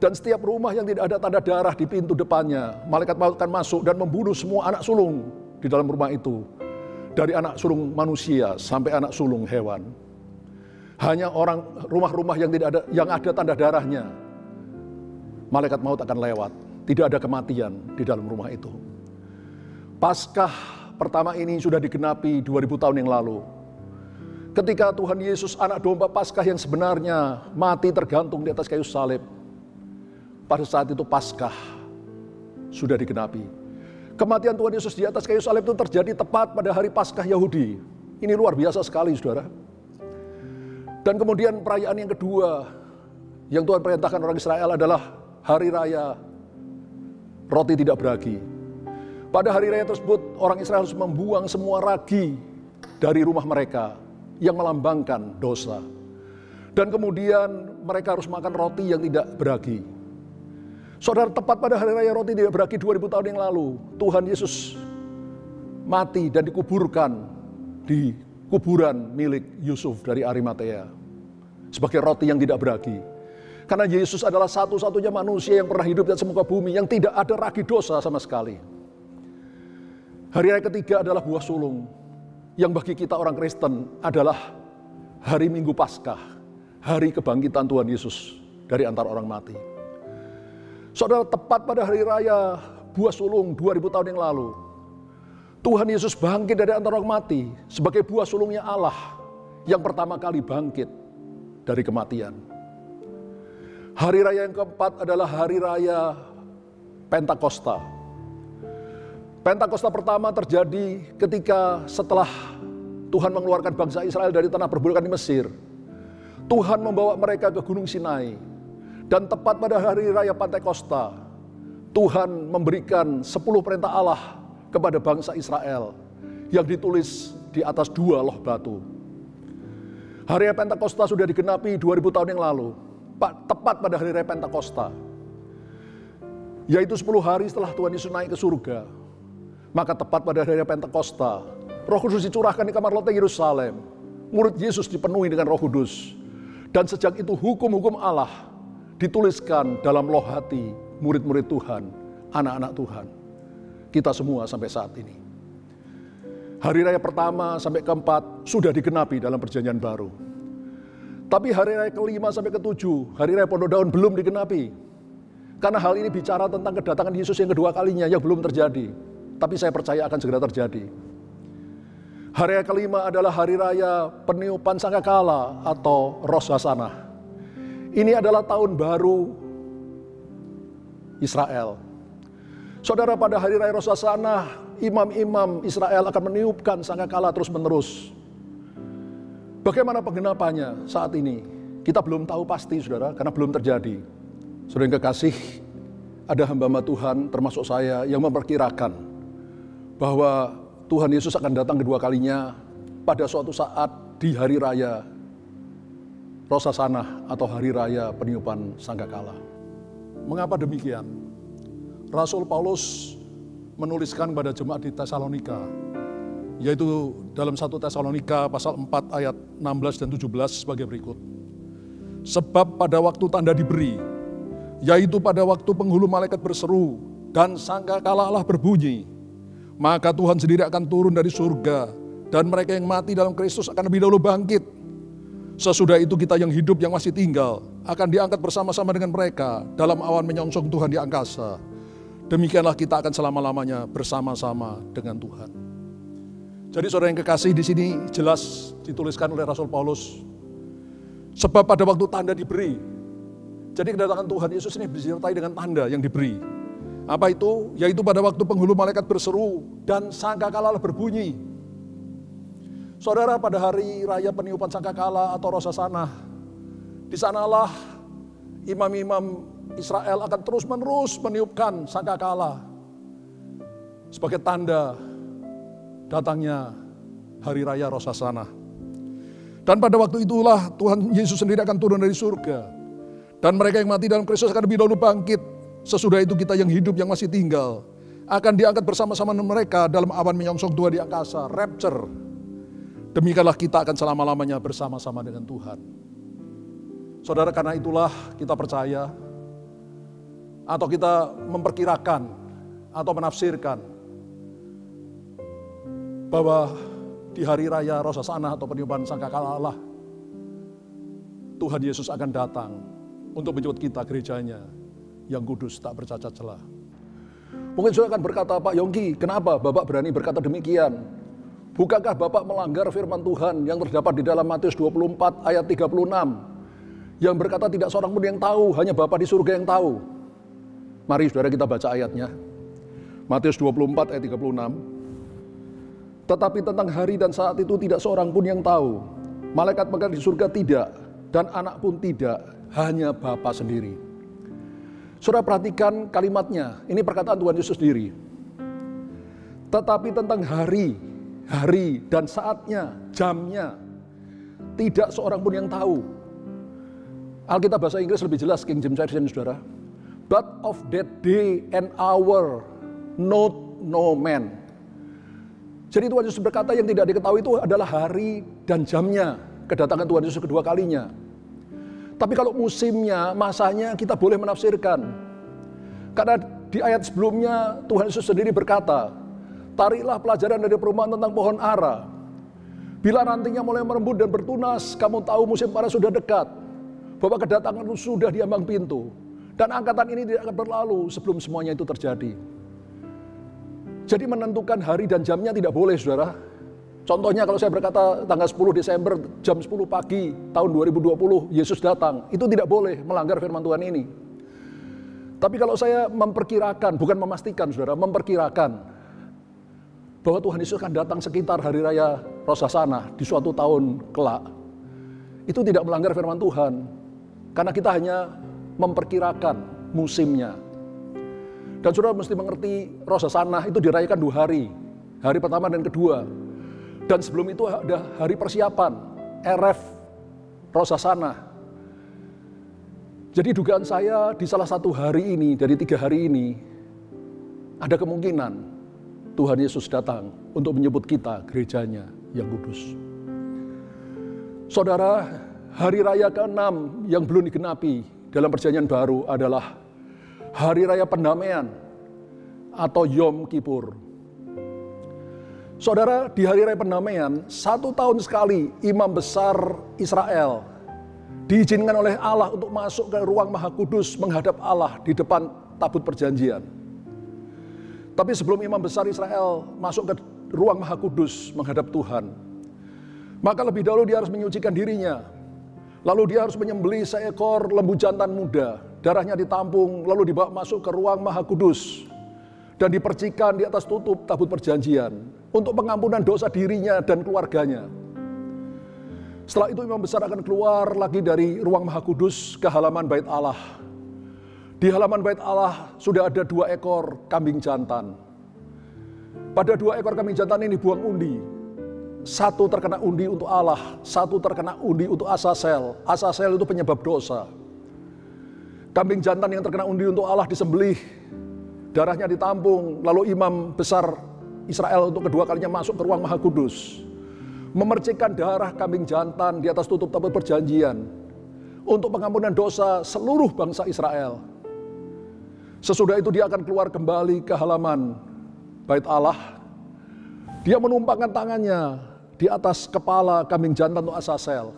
E: Dan setiap rumah yang tidak ada tanda darah di pintu depannya, malaikat maut akan masuk dan membunuh semua anak sulung di dalam rumah itu. Dari anak sulung manusia sampai anak sulung hewan. Hanya rumah-rumah yang ada tanda darahnya, malaikat maut akan lewat. Tidak ada kematian di dalam rumah itu. Paskah pertama ini sudah digenapi 2000 tahun yang lalu. Ketika Tuhan Yesus, anak domba Paskah yang sebenarnya, mati tergantung di atas kayu salib. Pada saat itu Paskah sudah digenapi. Kematian Tuhan Yesus di atas kayu salib itu terjadi tepat pada hari Paskah Yahudi. Ini luar biasa sekali, saudara. Dan kemudian perayaan yang kedua yang Tuhan perintahkan orang Israel adalah hari raya roti tidak beragi. Pada hari raya tersebut orang Israel harus membuang semua ragi dari rumah mereka yang melambangkan dosa. Dan kemudian mereka harus makan roti yang tidak beragi. Saudara, tepat pada hari raya roti tidak beragi 2000 tahun yang lalu, Tuhan Yesus mati dan dikuburkan di kuburan milik Yusuf dari Arimatea sebagai roti yang tidak beragi. Karena Yesus adalah satu-satunya manusia yang pernah hidup di atas muka bumi yang tidak ada ragi dosa sama sekali. Hari raya ketiga adalah buah sulung, yang bagi kita orang Kristen adalah hari Minggu Paskah, hari kebangkitan Tuhan Yesus dari antara orang mati. Saudara, tepat pada hari raya buah sulung 2000 tahun yang lalu, Tuhan Yesus bangkit dari antara orang mati sebagai buah sulungnya Allah yang pertama kali bangkit dari kematian. Hari raya yang keempat adalah hari raya Pentakosta. Pentakosta pertama terjadi ketika setelah Tuhan mengeluarkan bangsa Israel dari tanah perbudakan di Mesir. Tuhan membawa mereka ke Gunung Sinai. Dan tepat pada hari raya Pentakosta, Tuhan memberikan 10 perintah Allah kepada bangsa Israel yang ditulis di atas 2 loh batu. Hari raya Pentakosta sudah digenapi 2000 tahun yang lalu. Tepat pada hari raya Pentakosta, yaitu 10 hari setelah Tuhan Yesus naik ke surga. Maka tepat pada hari raya Pentakosta, Roh Kudus dicurahkan di kamar loteng Yerusalem. Murid Yesus dipenuhi dengan Roh Kudus. Dan sejak itu hukum-hukum Allah dituliskan dalam loh hati murid-murid Tuhan, anak-anak Tuhan. Kita semua sampai saat ini. Hari raya pertama sampai keempat sudah digenapi dalam perjanjian baru. Tapi hari raya kelima sampai ketujuh, hari raya Pondok Daun belum digenapi. Karena hal ini bicara tentang kedatangan Yesus yang kedua kalinya yang belum terjadi. Tapi saya percaya akan segera terjadi. Hari raya kelima adalah hari raya peniupan sangkakala atau Rosh Hashanah. Ini adalah tahun baru Israel. Saudara, pada hari raya Rosh Hashanah, imam-imam Israel akan meniupkan sangkakala terus-menerus. Bagaimana penggenapannya saat ini? Kita belum tahu pasti, saudara, karena belum terjadi. Saudara yang kekasih, ada hamba-hamba Tuhan termasuk saya yang memperkirakan bahwa Tuhan Yesus akan datang kedua kalinya pada suatu saat di hari raya Rosh Hashanah atau hari raya peniupan sangkakala. Mengapa demikian? Rasul Paulus menuliskan pada jemaat di Tesalonika, yaitu dalam 1 Tesalonika pasal 4 ayat 16 dan 17 sebagai berikut. Sebab pada waktu tanda diberi, yaitu pada waktu penghulu malaikat berseru dan sangkakala Allah berbunyi, maka Tuhan sendiri akan turun dari surga dan mereka yang mati dalam Kristus akan lebih dahulu bangkit. Sesudah itu kita yang hidup yang masih tinggal akan diangkat bersama-sama dengan mereka dalam awan menyongsong Tuhan di angkasa. Demikianlah kita akan selama-lamanya bersama-sama dengan Tuhan. Jadi saudara yang kekasih, di sini jelas dituliskan oleh Rasul Paulus. Sebab pada waktu tanda diberi, Jadi kedatangan Tuhan Yesus ini disertai dengan tanda yang diberi. Apa itu? Yaitu pada waktu penghulu malaikat berseru dan sangkakala berbunyi. Saudara, pada hari raya peniupan sangkakala atau Rosasanah, di sanalah imam-imam Israel akan terus-menerus meniupkan sangkakala sebagai tanda datangnya hari raya Rosasanah. Dan pada waktu itulah Tuhan Yesus sendiri akan turun dari surga. Dan mereka yang mati dalam Kristus akan lebih dahulu bangkit. Sesudah itu kita yang hidup yang masih tinggal akan diangkat bersama-sama dengan mereka dalam awan menyongsong Tuhan di angkasa, rapture. Demikianlah kita akan selama-lamanya bersama-sama dengan Tuhan. Saudara, karena itulah kita percaya atau kita memperkirakan atau menafsirkan bahwa di hari raya Rosasanah atau peniupan sangkakala Allah, Tuhan Yesus akan datang untuk menjemput kita, gerejanya yang kudus tak bercacat celah. Mungkin saudara akan berkata, Pak Yongki, kenapa Bapak berani berkata demikian? Bukankah Bapak melanggar firman Tuhan yang terdapat di dalam Matius 24 ayat 36 yang berkata tidak seorang pun yang tahu, hanya Bapa di surga yang tahu. Mari saudara kita baca ayatnya. Matius 24 ayat 36. Tetapi tentang hari dan saat itu tidak seorang pun yang tahu. Malaikat-malaikat di surga tidak, dan anak pun tidak, hanya Bapa sendiri. Saudara perhatikan kalimatnya, ini perkataan Tuhan Yesus sendiri. Tetapi tentang hari dan saatnya, jamnya, tidak seorang pun yang tahu. Alkitab bahasa Inggris lebih jelas, King James Version, saudara. But of that day and hour, not no man. Jadi Tuhan Yesus berkata yang tidak diketahui itu adalah hari dan jamnya kedatangan Tuhan Yesus kedua kalinya. Tapi kalau musimnya, masanya kita boleh menafsirkan. Karena di ayat sebelumnya Tuhan Yesus sendiri berkata, tariklah pelajaran dari perumpamaan tentang pohon ara. Bila rantingnya mulai merembut dan bertunas, kamu tahu musim panas sudah dekat. Bahwa kedatangan sudah di ambang pintu. Dan angkatan ini tidak akan berlalu sebelum semuanya itu terjadi. Jadi menentukan hari dan jamnya tidak boleh, saudara. Contohnya kalau saya berkata tanggal 10 Desember jam 10 pagi tahun 2020 Yesus datang, itu tidak boleh melanggar firman Tuhan ini. Tapi kalau saya memperkirakan, bukan memastikan, saudara, memperkirakan bahwa Tuhan Yesus akan datang sekitar hari raya Rosasanah di suatu tahun kelak, itu tidak melanggar firman Tuhan. Karena kita hanya memperkirakan musimnya. Dan saudara mesti mengerti Rosasanah itu dirayakan 2 hari. Hari pertama dan kedua. Dan sebelum itu ada hari persiapan, Erev Rosasanah. Jadi dugaan saya di salah satu hari ini, dari 3 hari ini, ada kemungkinan Tuhan Yesus datang untuk menyebut kita, gerejanya yang kudus. Saudara, hari raya ke-6 yang belum digenapi dalam perjanjian baru adalah Hari Raya Pendamaian atau Yom Kippur. Saudara, di Hari Raya Pendamaian, 1 tahun sekali imam besar Israel diizinkan oleh Allah untuk masuk ke ruang Maha Kudus menghadap Allah di depan tabut perjanjian. Tapi sebelum imam besar Israel masuk ke ruang Maha Kudus menghadap Tuhan, maka lebih dahulu dia harus menyucikan dirinya. Lalu dia harus menyembelih seekor lembu jantan muda, darahnya ditampung, lalu dibawa masuk ke ruang Maha Kudus dan dipercikan di atas tutup tabut perjanjian untuk pengampunan dosa dirinya dan keluarganya. Setelah itu imam besar akan keluar lagi dari ruang Maha Kudus ke halaman Bait Allah. Di halaman Bait Allah sudah ada 2 ekor kambing jantan. Pada 2 ekor kambing jantan ini buang undi. 1 terkena undi untuk Allah, 1 terkena undi untuk Azazel. Azazel itu penyebab dosa. Kambing jantan yang terkena undi untuk Allah disembelih, darahnya ditampung, lalu imam besar Israel untuk kedua kalinya masuk ke ruang Maha Kudus, memercikkan darah kambing jantan di atas tutup tabut perjanjian untuk pengampunan dosa seluruh bangsa Israel. Sesudah itu dia akan keluar kembali ke halaman Bait Allah. Dia menumpangkan tangannya di atas kepala kambing jantan untuk Azazel,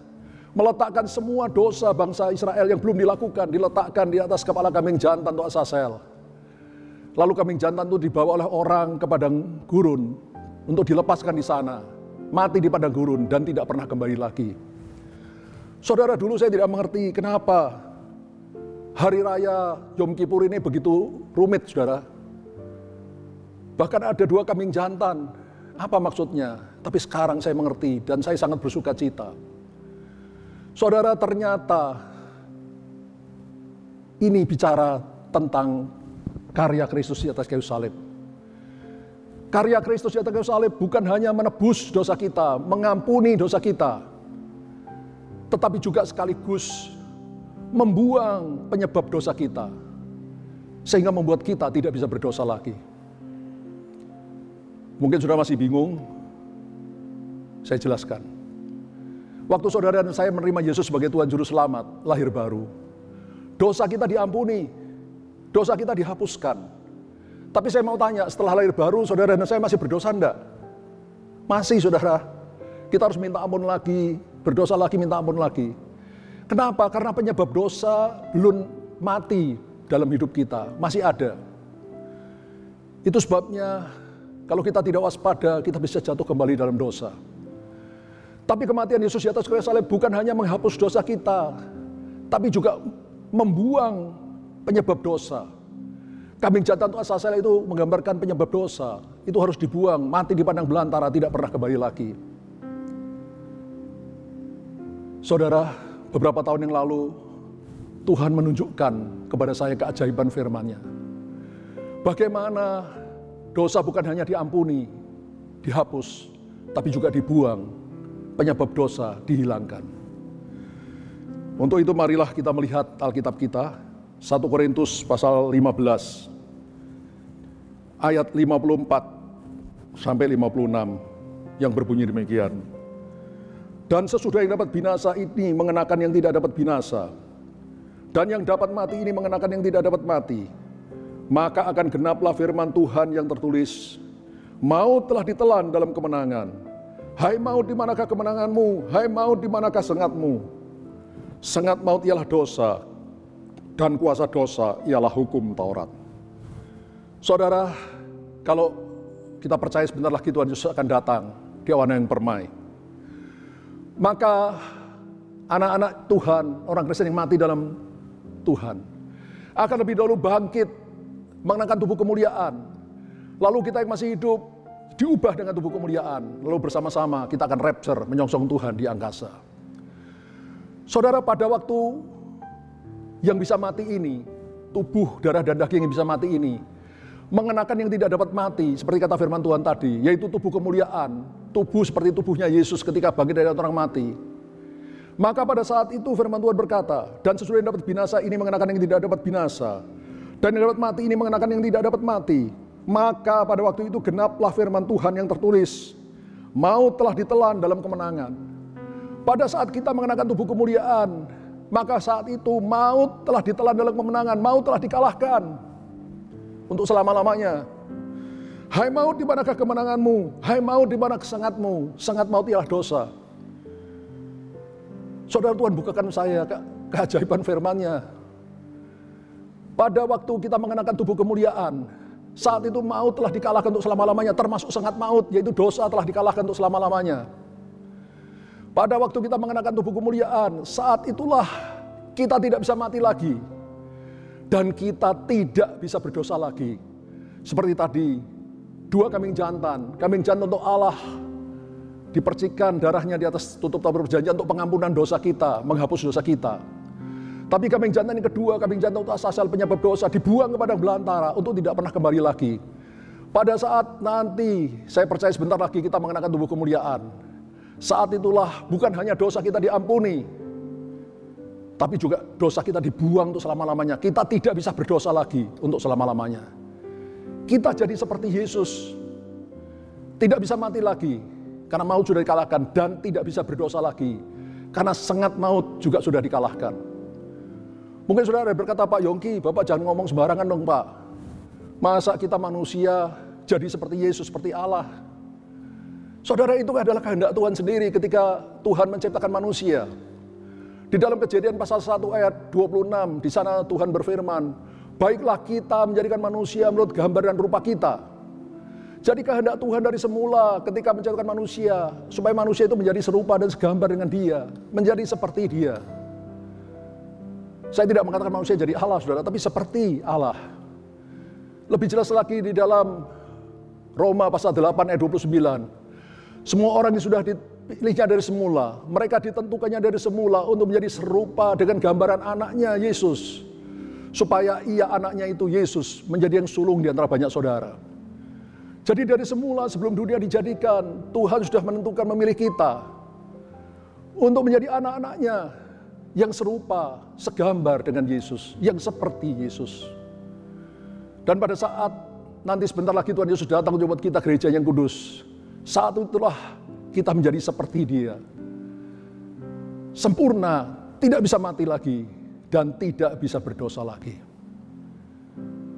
E: meletakkan semua dosa bangsa Israel yang belum dilakukan, diletakkan di atas kepala kambing jantan untuk Azazel. Lalu kambing jantan itu dibawa oleh orang ke padang gurun untuk dilepaskan di sana, mati di padang gurun dan tidak pernah kembali lagi. Saudara, dulu saya tidak mengerti kenapa Hari raya Yom Kippur ini begitu rumit, saudara. Bahkan ada 2 kambing jantan. Apa maksudnya? Tapi sekarang saya mengerti dan saya sangat bersuka cita. Saudara, ternyata ini bicara tentang karya Kristus di atas kayu salib. Karya Kristus di atas kayu salib bukan hanya menebus dosa kita, mengampuni dosa kita, tetapi juga sekaligus membuang penyebab dosa kita, sehingga membuat kita tidak bisa berdosa lagi. Mungkin saudara masih bingung, saya jelaskan. Waktu saudara dan saya menerima Yesus sebagai Tuhan Juru Selamat, lahir baru, dosa kita diampuni, dosa kita dihapuskan. Tapi saya mau tanya, setelah lahir baru, saudara dan saya masih berdosa enggak? Masih, saudara. Kita harus minta ampun lagi, berdosa lagi, minta ampun lagi. Kenapa? Karena penyebab dosa belum mati dalam hidup kita, masih ada. Itu sebabnya kalau kita tidak waspada, kita bisa jatuh kembali dalam dosa. Tapi kematian Yesus di atas kayu salib bukan hanya menghapus dosa kita, tapi juga membuang penyebab dosa. Kambing jantan untuk Azazel itu menggambarkan penyebab dosa. Itu harus dibuang, mati di padang belantara, tidak pernah kembali lagi. Saudara, beberapa tahun yang lalu, Tuhan menunjukkan kepada saya keajaiban firman-Nya. Bagaimana dosa bukan hanya diampuni, dihapus, tapi juga dibuang, penyebab dosa dihilangkan. Untuk itu marilah kita melihat Alkitab kita, 1 Korintus pasal 15, ayat 54 sampai 56, yang berbunyi demikian. Dan sesudah yang dapat binasa ini mengenakan yang tidak dapat binasa, dan yang dapat mati ini mengenakan yang tidak dapat mati, maka akan genaplah firman Tuhan yang tertulis, maut telah ditelan dalam kemenangan. Hai maut, di manakah kemenanganmu? Hai maut, di manakah sengatmu? Sengat maut ialah dosa, dan kuasa dosa ialah hukum Taurat. Saudara, kalau kita percaya sebentar lagi Tuhan Yesus akan datang di awan yang permai, maka anak-anak Tuhan, orang Kristen yang mati dalam Tuhan, akan lebih dahulu bangkit, mengenakan tubuh kemuliaan. Lalu kita yang masih hidup, diubah dengan tubuh kemuliaan. Lalu bersama-sama kita akan rapture, menyongsong Tuhan di angkasa. Saudara, pada waktu yang bisa mati ini, tubuh, darah dan daging yang bisa mati ini, mengenakan yang tidak dapat mati, seperti kata firman Tuhan tadi, yaitu tubuh kemuliaan, tubuh seperti tubuhnya Yesus ketika bangkit dari orang mati. Maka pada saat itu firman Tuhan berkata, dan sesudah yang dapat binasa ini mengenakan yang tidak dapat binasa, dan yang dapat mati ini mengenakan yang tidak dapat mati. Maka pada waktu itu genaplah firman Tuhan yang tertulis, maut telah ditelan dalam kemenangan. Pada saat kita mengenakan tubuh kemuliaan, maka saat itu maut telah ditelan dalam kemenangan, maut telah dikalahkan untuk selama-lamanya. Hai maut, di manakah kemenanganmu? Hai maut, di mana kesengatmu? Sengat maut ialah dosa. Saudara, Tuhan bukakan saya keajaiban firman-Nya. Pada waktu kita mengenakan tubuh kemuliaan, saat itu maut telah dikalahkan untuk selama-lamanya, termasuk sengat maut, yaitu dosa telah dikalahkan untuk selama-lamanya. Pada waktu kita mengenakan tubuh kemuliaan, saat itulah kita tidak bisa mati lagi. Dan kita tidak bisa berdosa lagi. Seperti tadi, 2 kambing jantan untuk Allah, dipercikan darahnya di atas tutup tabur perjanjian untuk pengampunan dosa kita, menghapus dosa kita. Tapi kambing jantan yang kedua, kambing jantan untuk Azazel penyebab dosa, dibuang ke padang belantara untuk tidak pernah kembali lagi. Pada saat nanti, saya percaya sebentar lagi kita mengenakan tubuh kemuliaan. Saat itulah bukan hanya dosa kita diampuni, tapi juga dosa kita dibuang untuk selama-lamanya. Kita tidak bisa berdosa lagi untuk selama-lamanya. Kita jadi seperti Yesus, tidak bisa mati lagi karena maut sudah dikalahkan, dan tidak bisa berdosa lagi karena sengat maut juga sudah dikalahkan. Mungkin saudara berkata, Pak Yongki, Bapak jangan ngomong sembarangan dong Pak. Masa kita manusia jadi seperti Yesus, seperti Allah? Saudara, itu adalah kehendak Tuhan sendiri ketika Tuhan menciptakan manusia. Di dalam Kejadian pasal 1 ayat 26, di sana Tuhan berfirman, baiklah kita menjadikan manusia menurut gambar dan rupa kita. Jadi kehendak Tuhan dari semula ketika menciptakan manusia, supaya manusia itu menjadi serupa dan segambar dengan Dia, menjadi seperti Dia. Saya tidak mengatakan manusia jadi Allah, saudara, tapi seperti Allah. Lebih jelas lagi di dalam Roma pasal 8 ayat 29. Semua orang yang sudah dipilihnya dari semula, mereka ditentukannya dari semula untuk menjadi serupa dengan gambaran anaknya Yesus. Supaya ia, anaknya itu Yesus, menjadi yang sulung di antara banyak saudara. Jadi dari semula sebelum dunia dijadikan, Tuhan sudah menentukan memilih kita untuk menjadi anak-anaknya yang serupa, segambar dengan Yesus, yang seperti Yesus. Dan pada saat nanti sebentar lagi Tuhan Yesus datang untuk membuat kita gereja yang kudus, saat itulah kita menjadi seperti Dia. Sempurna, tidak bisa mati lagi, dan tidak bisa berdosa lagi.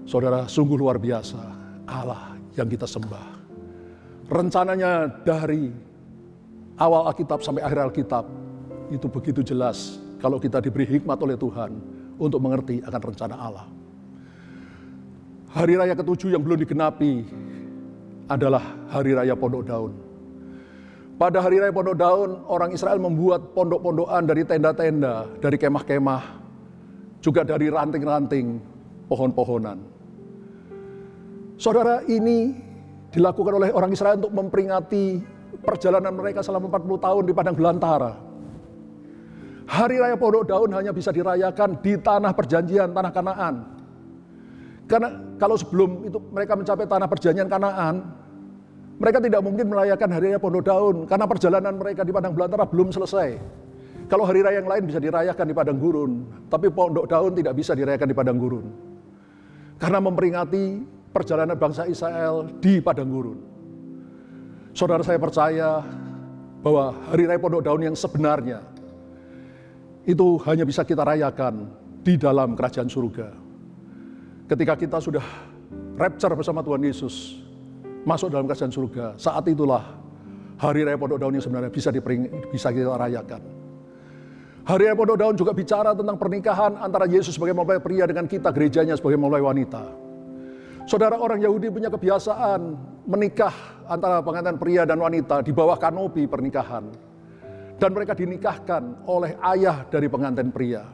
E: Saudara, sungguh luar biasa Allah yang kita sembah. Rencananya dari awal Alkitab sampai akhir Alkitab itu begitu jelas kalau kita diberi hikmat oleh Tuhan untuk mengerti akan rencana Allah. Hari raya ke-7 yang belum digenapi adalah Hari Raya Pondok Daun. Pada Hari Raya Pondok Daun, orang Israel membuat pondok-pondokan dari tenda-tenda, dari kemah-kemah, juga dari ranting-ranting pohon-pohonan. Saudara, ini dilakukan oleh orang Israel untuk memperingati perjalanan mereka selama 40 tahun di padang belantara. Hari Raya Pondok Daun hanya bisa dirayakan di tanah perjanjian, tanah Kanaan. Karena kalau sebelum itu mereka mencapai tanah perjanjian Kanaan, mereka tidak mungkin merayakan Hari Raya Pondok Daun karena perjalanan mereka di padang belantara belum selesai. Kalau hari raya yang lain bisa dirayakan di padang gurun, tapi Pondok Daun tidak bisa dirayakan di padang gurun. Karena memperingati perjalanan bangsa Israel di padang gurun. Saudara, saya percaya bahwa Hari Raya Pondok Daun yang sebenarnya itu hanya bisa kita rayakan di dalam kerajaan surga. Ketika kita sudah rapture bersama Tuhan Yesus, masuk dalam kerajaan surga, saat itulah Hari Raya Pondok Daun yang sebenarnya bisa kita rayakan. Hari Raya Pondok Daun juga bicara tentang pernikahan antara Yesus sebagai mempelai pria dengan kita, gerejanya sebagai mempelai wanita. Saudara, orang Yahudi punya kebiasaan menikah antara pengantin pria dan wanita di bawah kanopi pernikahan. Dan mereka dinikahkan oleh ayah dari pengantin pria.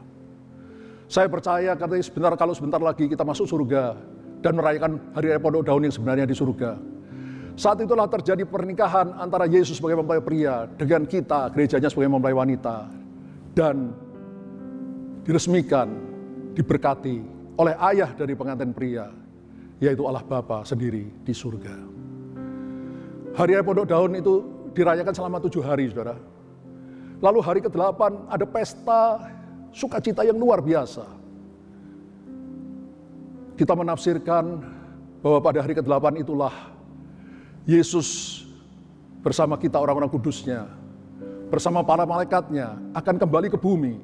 E: Saya percaya kalau sebentar lagi kita masuk surga dan merayakan Hari Raya Pondok Daun yang sebenarnya di surga. Saat itulah terjadi pernikahan antara Yesus sebagai mempelai pria dengan kita, gerejanya sebagai mempelai wanita. Dan diresmikan, diberkati oleh ayah dari pengantin pria, yaitu Allah Bapa sendiri di surga. Hari Raya Pondok Daun itu dirayakan selama 7 hari, saudara. Lalu hari ke-8 ada pesta sukacita yang luar biasa. Kita menafsirkan bahwa pada hari ke-8 itulah Yesus bersama kita orang-orang kudusnya, bersama para malaikatnya akan kembali ke bumi,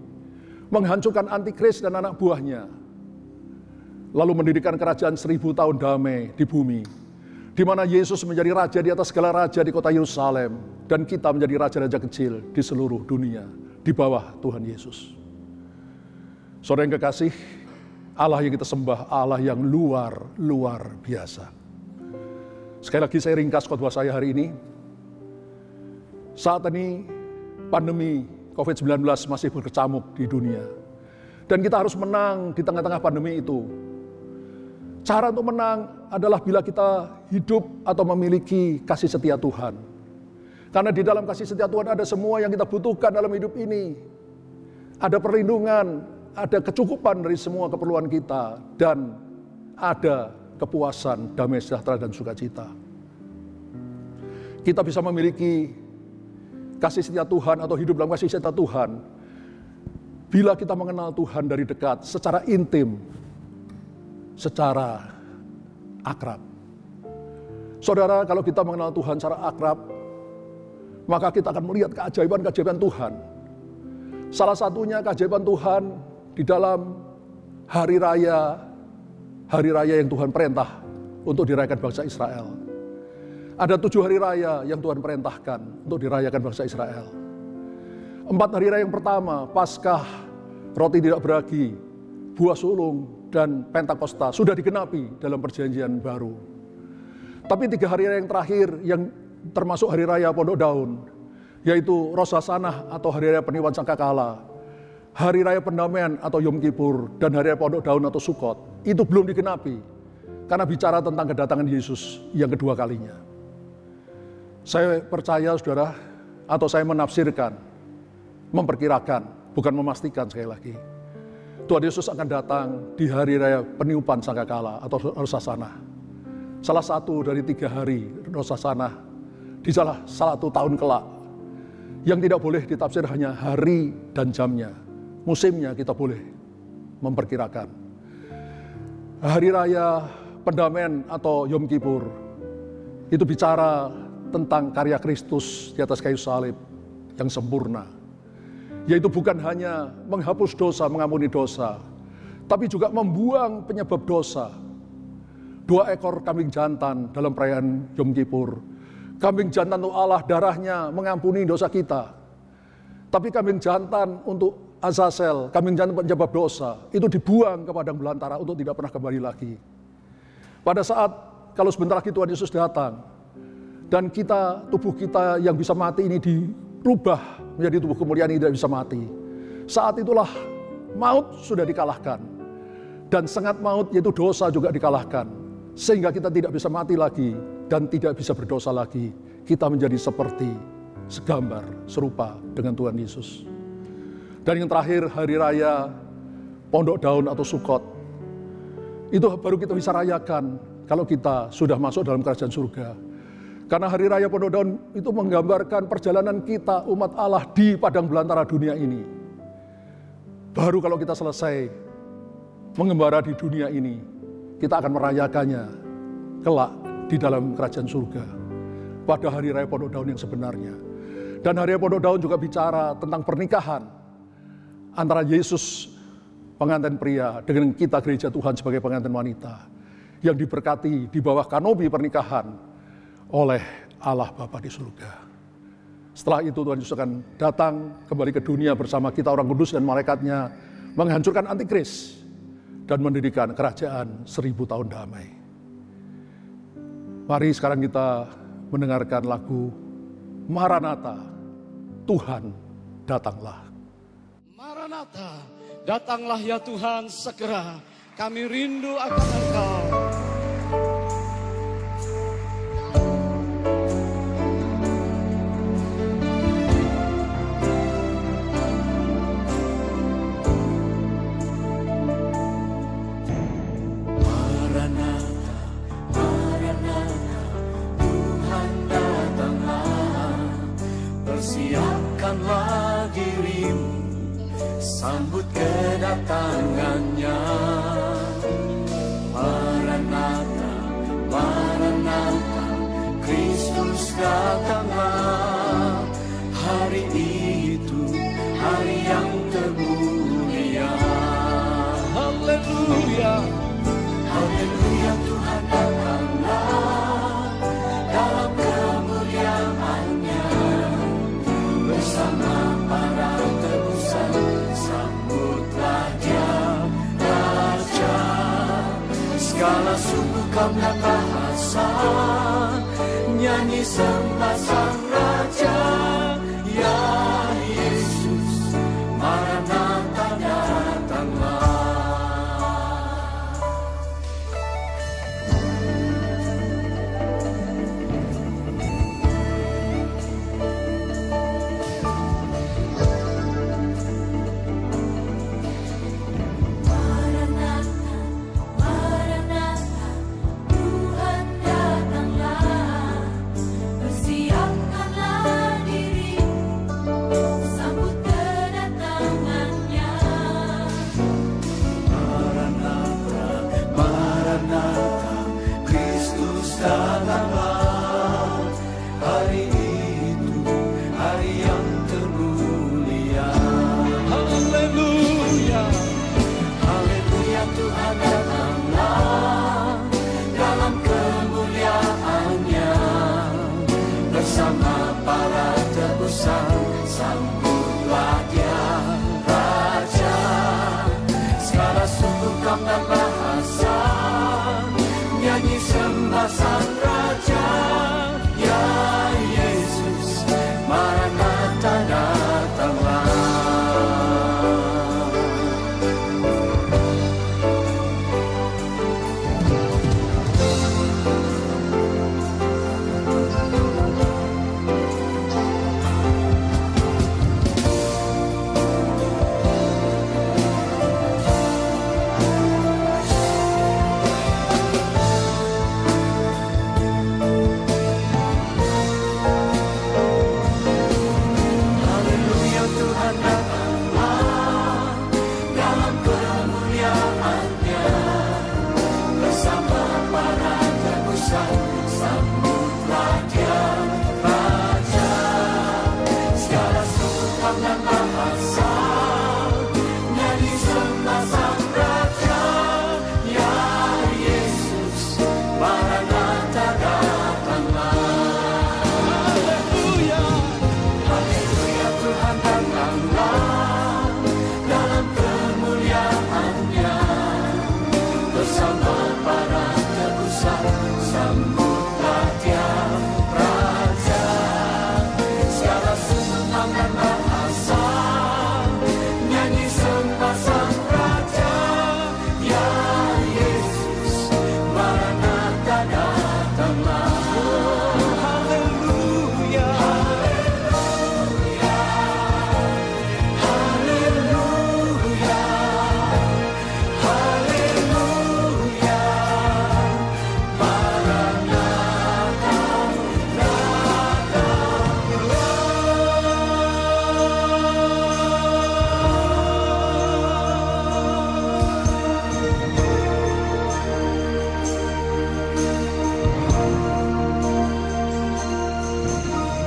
E: menghancurkan antikris dan anak buahnya, lalu mendirikan kerajaan 1000 tahun damai di bumi, di mana Yesus menjadi raja di atas segala raja di kota Yerusalem, dan kita menjadi raja-raja kecil di seluruh dunia, di bawah Tuhan Yesus. Saudara yang kekasih, Allah yang kita sembah, Allah yang luar biasa. Sekali lagi saya ringkas khotbah saya hari ini. Saat ini pandemi COVID-19 masih berkecamuk di dunia. Dan kita harus menang di tengah-tengah pandemi itu. Cara untuk menang adalah bila kita hidup atau memiliki kasih setia Tuhan. Karena di dalam kasih setia Tuhan ada semua yang kita butuhkan dalam hidup ini. Ada perlindungan, ada kecukupan dari semua keperluan kita, dan ada kepuasan, damai sejahtera, dan sukacita. Kita bisa memiliki kasih setia Tuhan atau hidup dalam kasih setia Tuhan bila kita mengenal Tuhan dari dekat, secara intim, secara akrab. Saudara, kalau kita mengenal Tuhan secara akrab, maka kita akan melihat keajaiban-keajaiban Tuhan. Salah satunya keajaiban Tuhan di dalam hari raya yang Tuhan perintah untuk dirayakan bangsa Israel. Ada 7 hari raya yang Tuhan perintahkan untuk dirayakan bangsa Israel. 4 hari raya yang pertama, Paskah, roti tidak beragi, buah sulung, dan Pentakosta sudah digenapi dalam perjanjian baru. Tapi 3 hari raya yang terakhir yang termasuk hari raya Pondok Daun, yaitu Rosh Hasanah atau hari raya peniupan sangkakala, Hari Raya Pendamaian atau Yom Kippur dan Hari Raya Pondok Daun atau Sukot itu belum digenapi karena bicara tentang kedatangan Yesus yang kedua kalinya. Saya percaya saudara, atau saya menafsirkan, memperkirakan, bukan memastikan sekali lagi, Tuhan Yesus akan datang di Hari Raya Peniupan Sangkakala atau Rosh Hashanah. Salah satu dari 3 hari Rosh Hashanah di salah satu tahun kelak, yang tidak boleh ditafsir hanya hari dan jamnya, musimnya kita boleh memperkirakan. Hari Raya Pendamaian atau Yom Kippur itu bicara tentang karya Kristus di atas kayu salib yang sempurna, yaitu bukan hanya menghapus dosa, mengampuni dosa, tapi juga membuang penyebab dosa. 2 ekor kambing jantan dalam perayaan Yom Kippur. Kambing jantan untuk Allah, darahnya mengampuni dosa kita. Tapi kambing jantan untuk Azazel, kambing jantan penyebab dosa, itu dibuang ke padang belantara untuk tidak pernah kembali lagi. Pada saat kalau sebentar lagi Tuhan Yesus datang, dan kita, tubuh kita yang bisa mati ini dirubah menjadi tubuh kemuliaan yang tidak bisa mati. Saat itulah maut sudah dikalahkan. Dan sengat maut yaitu dosa juga dikalahkan. Sehingga kita tidak bisa mati lagi dan tidak bisa berdosa lagi. Kita menjadi seperti segambar, serupa dengan Tuhan Yesus. Dan yang terakhir, Hari Raya Pondok Daun atau Sukot. Itu baru kita bisa rayakan kalau kita sudah masuk dalam kerajaan surga. Karena Hari Raya Pondok Daun itu menggambarkan perjalanan kita umat Allah di padang belantara dunia ini. Baru kalau kita selesai mengembara di dunia ini, kita akan merayakannya kelak di dalam kerajaan surga pada Hari Raya Pondok Daun yang sebenarnya. Dan Hari Raya Pondok Daun juga bicara tentang pernikahan antara Yesus pengantin pria dengan kita gereja Tuhan sebagai pengantin wanita yang diberkati di bawah kanopi pernikahan oleh Allah Bapa di surga. Setelah itu Tuhan Yesus akan datang kembali ke dunia bersama kita orang kudus dan malaikatnya, menghancurkan antikris dan mendirikan kerajaan 1000 tahun damai. Mari sekarang kita mendengarkan lagu Maranatha, Tuhan datanglah.
F: Maranatha, datanglah ya Tuhan segera, kami rindu akan Engkau.
G: Persiapkanlah dirimu, sambut kedatangannya. Maranatha, Maranatha, Kristus datanglah. Hari itu, hari yang termulia.
F: Haleluya,
G: Haleluya, Tuhan datanglah dalam kemuliaan-Nya. Bersama para tebusan, sambutlah Dia, Raja. Segala suku, kaum dan bahasa, nyanyi sembah Sang Raja. Ya Yesus, Maranatha datanglah. Sambutlah Dia, Raja. Segala suku, kaum dan bahasa, nyanyi sembah Sang Raja. Ya Yesus, Maranatha datanglah.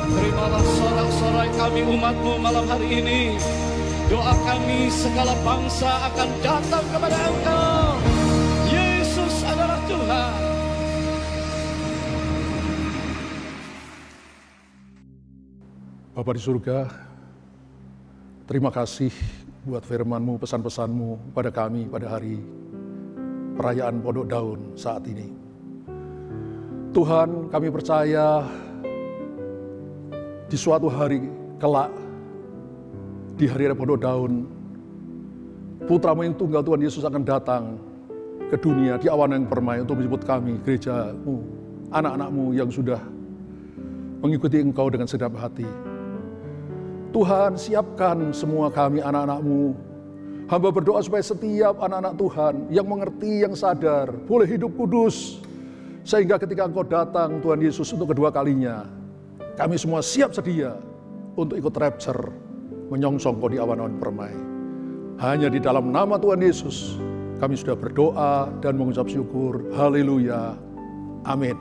F: Terimalah sorak-sorai kami umat-Mu malam hari ini. Doa kami segala bangsa akan datang kepada Engkau. Yesus adalah Tuhan.
E: Bapa di surga, terima kasih buat firman-Mu, pesan-pesan-Mu pada kami pada hari perayaan Pondok Daun saat ini. Tuhan, kami percaya di suatu hari kelak, di hari Pondok Daun, Putra-Mu yang tunggal Tuhan Yesus akan datang ke dunia di awan yang permai untuk menjemput kami, gereja-Mu, anak-anak-Mu yang sudah mengikuti Engkau dengan segenap hati. Tuhan, siapkan semua kami anak-anak-Mu. Hamba berdoa supaya setiap anak-anak Tuhan yang mengerti, yang sadar, boleh hidup kudus. Sehingga ketika Engkau datang Tuhan Yesus untuk kedua kalinya, kami semua siap sedia untuk ikut rapture, menyongsong Kau di awan-awan permai. Hanya di dalam nama Tuhan Yesus, kami sudah berdoa dan mengucap syukur. Haleluya. Amin.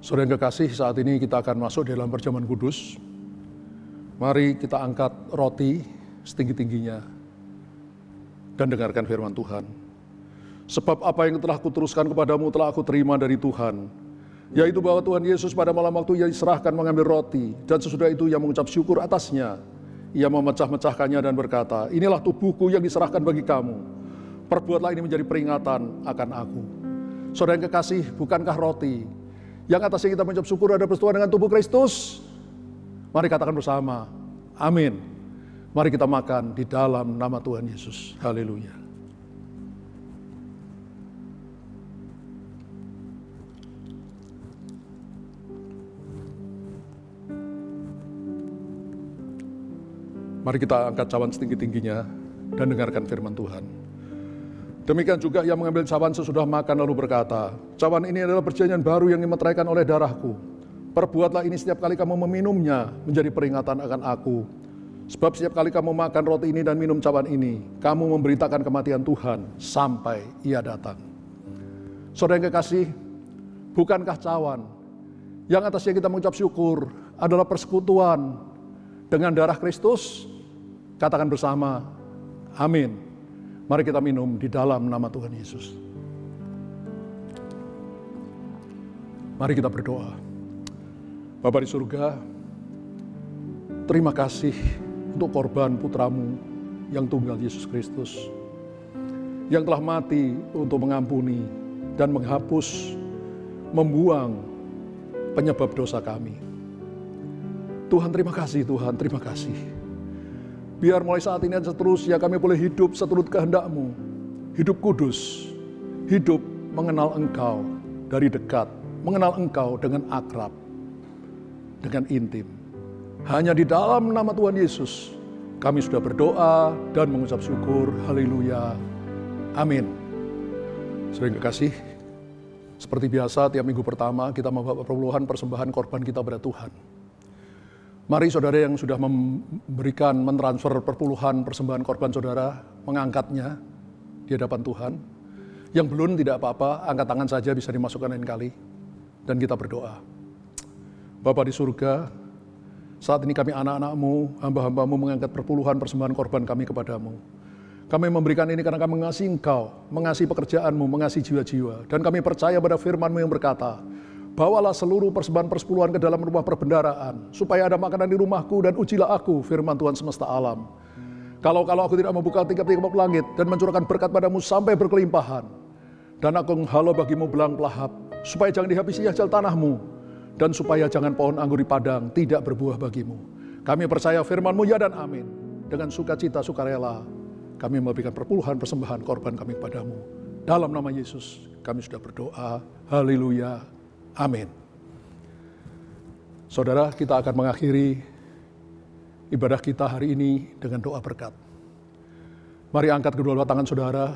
E: Saudara yang kekasih, saat ini kita akan masuk dalam perjamuan kudus. Mari kita angkat roti setinggi-tingginya dan dengarkan firman Tuhan. Sebab apa yang telah kuteruskan kepadamu telah aku terima dari Tuhan, yaitu bahwa Tuhan Yesus pada malam waktu Ia diserahkan mengambil roti, dan sesudah itu Ia mengucap syukur atasnya. Ia memecah-mecahkannya dan berkata, inilah tubuhku yang diserahkan bagi kamu. Perbuatlah ini menjadi peringatan akan aku. Saudara yang kekasih, bukankah roti yang atasnya kita mengucap syukur ada bersentuhan dengan tubuh Kristus? Mari katakan bersama, amin. Mari kita makan di dalam nama Tuhan Yesus. Haleluya. Mari kita angkat cawan setinggi-tingginya dan dengarkan firman Tuhan. Demikian juga Ia mengambil cawan sesudah makan lalu berkata, cawan ini adalah perjanjian baru yang dimeteraikan oleh darahku. Perbuatlah ini setiap kali kamu meminumnya menjadi peringatan akan aku. Sebab setiap kali kamu makan roti ini dan minum cawan ini, kamu memberitakan kematian Tuhan sampai Ia datang. Saudara yang kekasih, bukankah cawan yang atasnya kita mengucap syukur adalah persekutuan dengan darah Kristus? Katakan bersama, amin. Mari kita minum di dalam nama Tuhan Yesus. Mari kita berdoa. Bapa di surga, terima kasih untuk korban Putra-Mu yang tunggal Yesus Kristus, yang telah mati untuk mengampuni dan menghapus, membuang penyebab dosa kami. Tuhan terima kasih, Tuhan terima kasih. Biar mulai saat ini dan seterusnya kami boleh hidup seturut kehendak-Mu, hidup kudus, hidup mengenal Engkau dari dekat, mengenal Engkau dengan akrab, dengan intim. Hanya di dalam nama Tuhan Yesus kami sudah berdoa dan mengucap syukur. Haleluya. Amin. Saudara yang kekasih, seperti biasa tiap minggu pertama kita membawa perpuluhan persembahan korban kita pada Tuhan. Mari saudara yang sudah memberikan, mentransfer perpuluhan persembahan korban saudara, mengangkatnya di hadapan Tuhan. Yang belum tidak apa-apa, angkat tangan saja bisa dimasukkan lain kali. Dan kita berdoa. Bapa di surga, saat ini kami anak-anak-Mu, hamba-hamba-Mu mengangkat perpuluhan persembahan korban kami kepadamu. Kami memberikan ini karena kami mengasihi Engkau, mengasihi pekerjaan-Mu, mengasihi jiwa-jiwa. Dan kami percaya pada firman-Mu yang berkata, bawalah seluruh persembahan persepuluhan ke dalam rumah perbendaharaan, supaya ada makanan di rumahku dan ujilah aku, firman Tuhan semesta alam. Kalau aku tidak membuka tingkap-tingkap langit dan mencurahkan berkat padamu sampai berkelimpahan, dan aku menghalau bagimu belang pelahap, supaya jangan dihabisi hasil tanahmu, dan supaya jangan pohon anggur di padang tidak berbuah bagimu. Kami percaya firman-Mu ya dan amin. Dengan sukacita, sukarela, kami memberikan perpuluhan persembahan korban kami kepadamu. Dalam nama Yesus kami sudah berdoa. Haleluya. Amin. Saudara, kita akan mengakhiri ibadah kita hari ini dengan doa berkat. Mari angkat kedua tangan saudara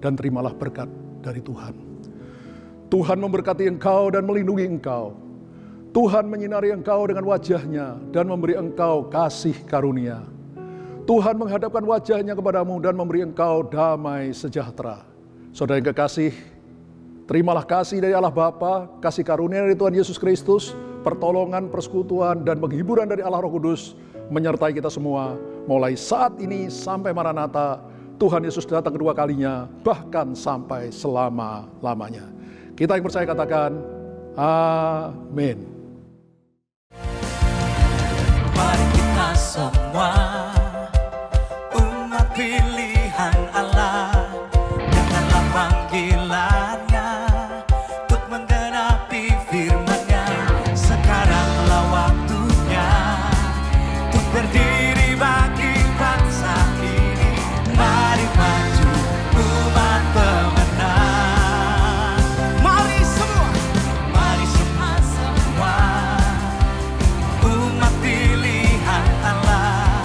E: dan terimalah berkat dari Tuhan. Tuhan memberkati engkau dan melindungi engkau. Tuhan menyinari engkau dengan wajah-Nya dan memberi engkau kasih karunia. Tuhan menghadapkan wajah-Nya kepadamu dan memberi engkau damai sejahtera. Saudara yang kekasih, terimalah kasih dari Allah Bapa, kasih karunia dari Tuhan Yesus Kristus, pertolongan, persekutuan, dan penghiburan dari Allah Roh Kudus menyertai kita semua mulai saat ini sampai Maranatha, Tuhan Yesus datang kedua kalinya, bahkan sampai selama-lamanya. Kita yang percaya katakan, amin.
G: Mari kita semua umat pilihan Allah, dengarlah panggilannya untuk menggenapi firman-Nya. Sekaranglah waktunya untuk berdiri bagi bangsa ini. Mari maju umat pemenang. Mari semua umat pilihan Allah,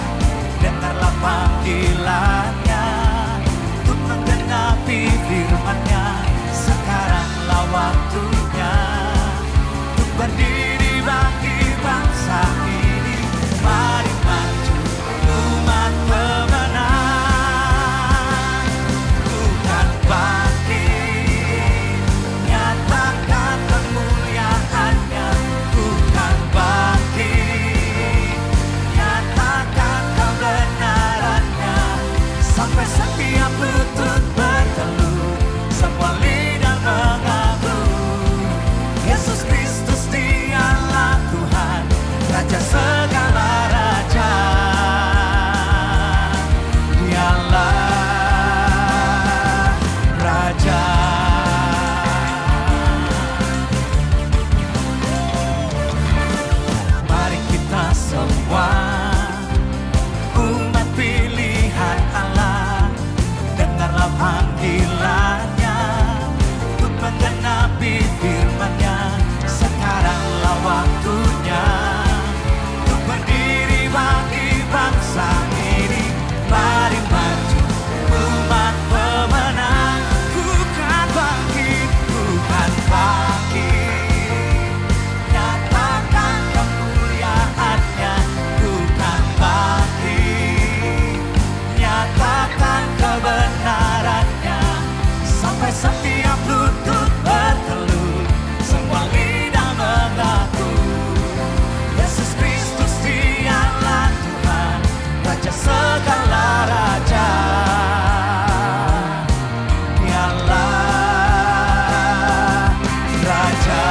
G: dengarlah panggilannya untuk menggenapi firman-Nya. Sekaranglah waktunya untuk berdiri bagi bangsa ini. Mari maju umat pemenang. Bukan bangkit, nyatakan kemuliaan-Nya. Bukan bangkit, nyatakan kebenaran-Nya. Sampai setiap lutut bertelut, semua lidah mengaku, Yesus Kristus Dialah Tuhan, Raja segala raja. Dialah Raja. Mari kita semua umat pilihan Allah, dengarlah panggilannya untuk menggenapi firman-Nya. Sekaranglah waktunya untuk berdiri bagi bangsa ini. Mari maju umat pemenang. Bukan bangkit, bukan bangkit, nyatakan kemuliaan-Nya. Bukan bangkit, nyatakan kebenaran-Nya. Sampai setiap lutut bertelut, semua lidah mengaku, Yesus Kristus Dialah Tuhan, Raja segala raja. Dialah Raja.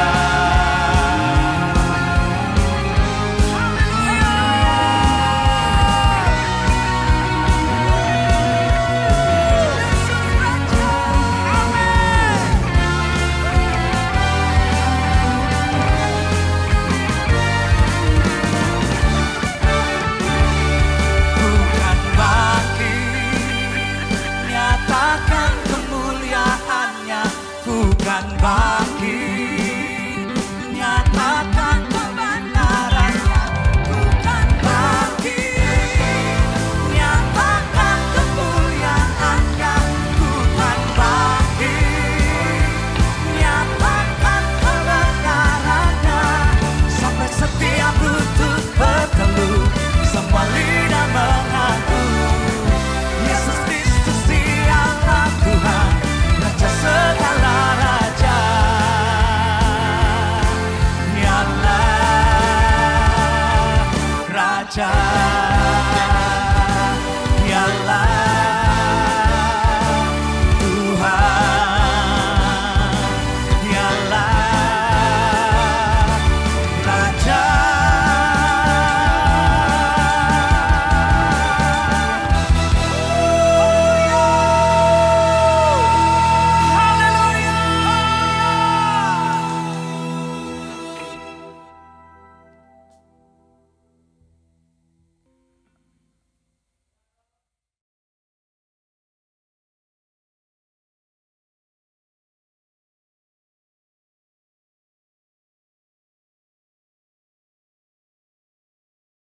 G: Bukan bangkit, nyatakan kemuliaan-Nya. Bukan bangkit, nyatakan kebenaran-Nya. Bukan bangkit, nyatakan kemuliaan-Nya. Bukan bangkit, nyatakan kebenaran-Nya. Sampai setiap lutut bertelut, semua lidah mengaku, Yesus Kristus Dialah Tuhan, Raja segala raja. Dialah Raja.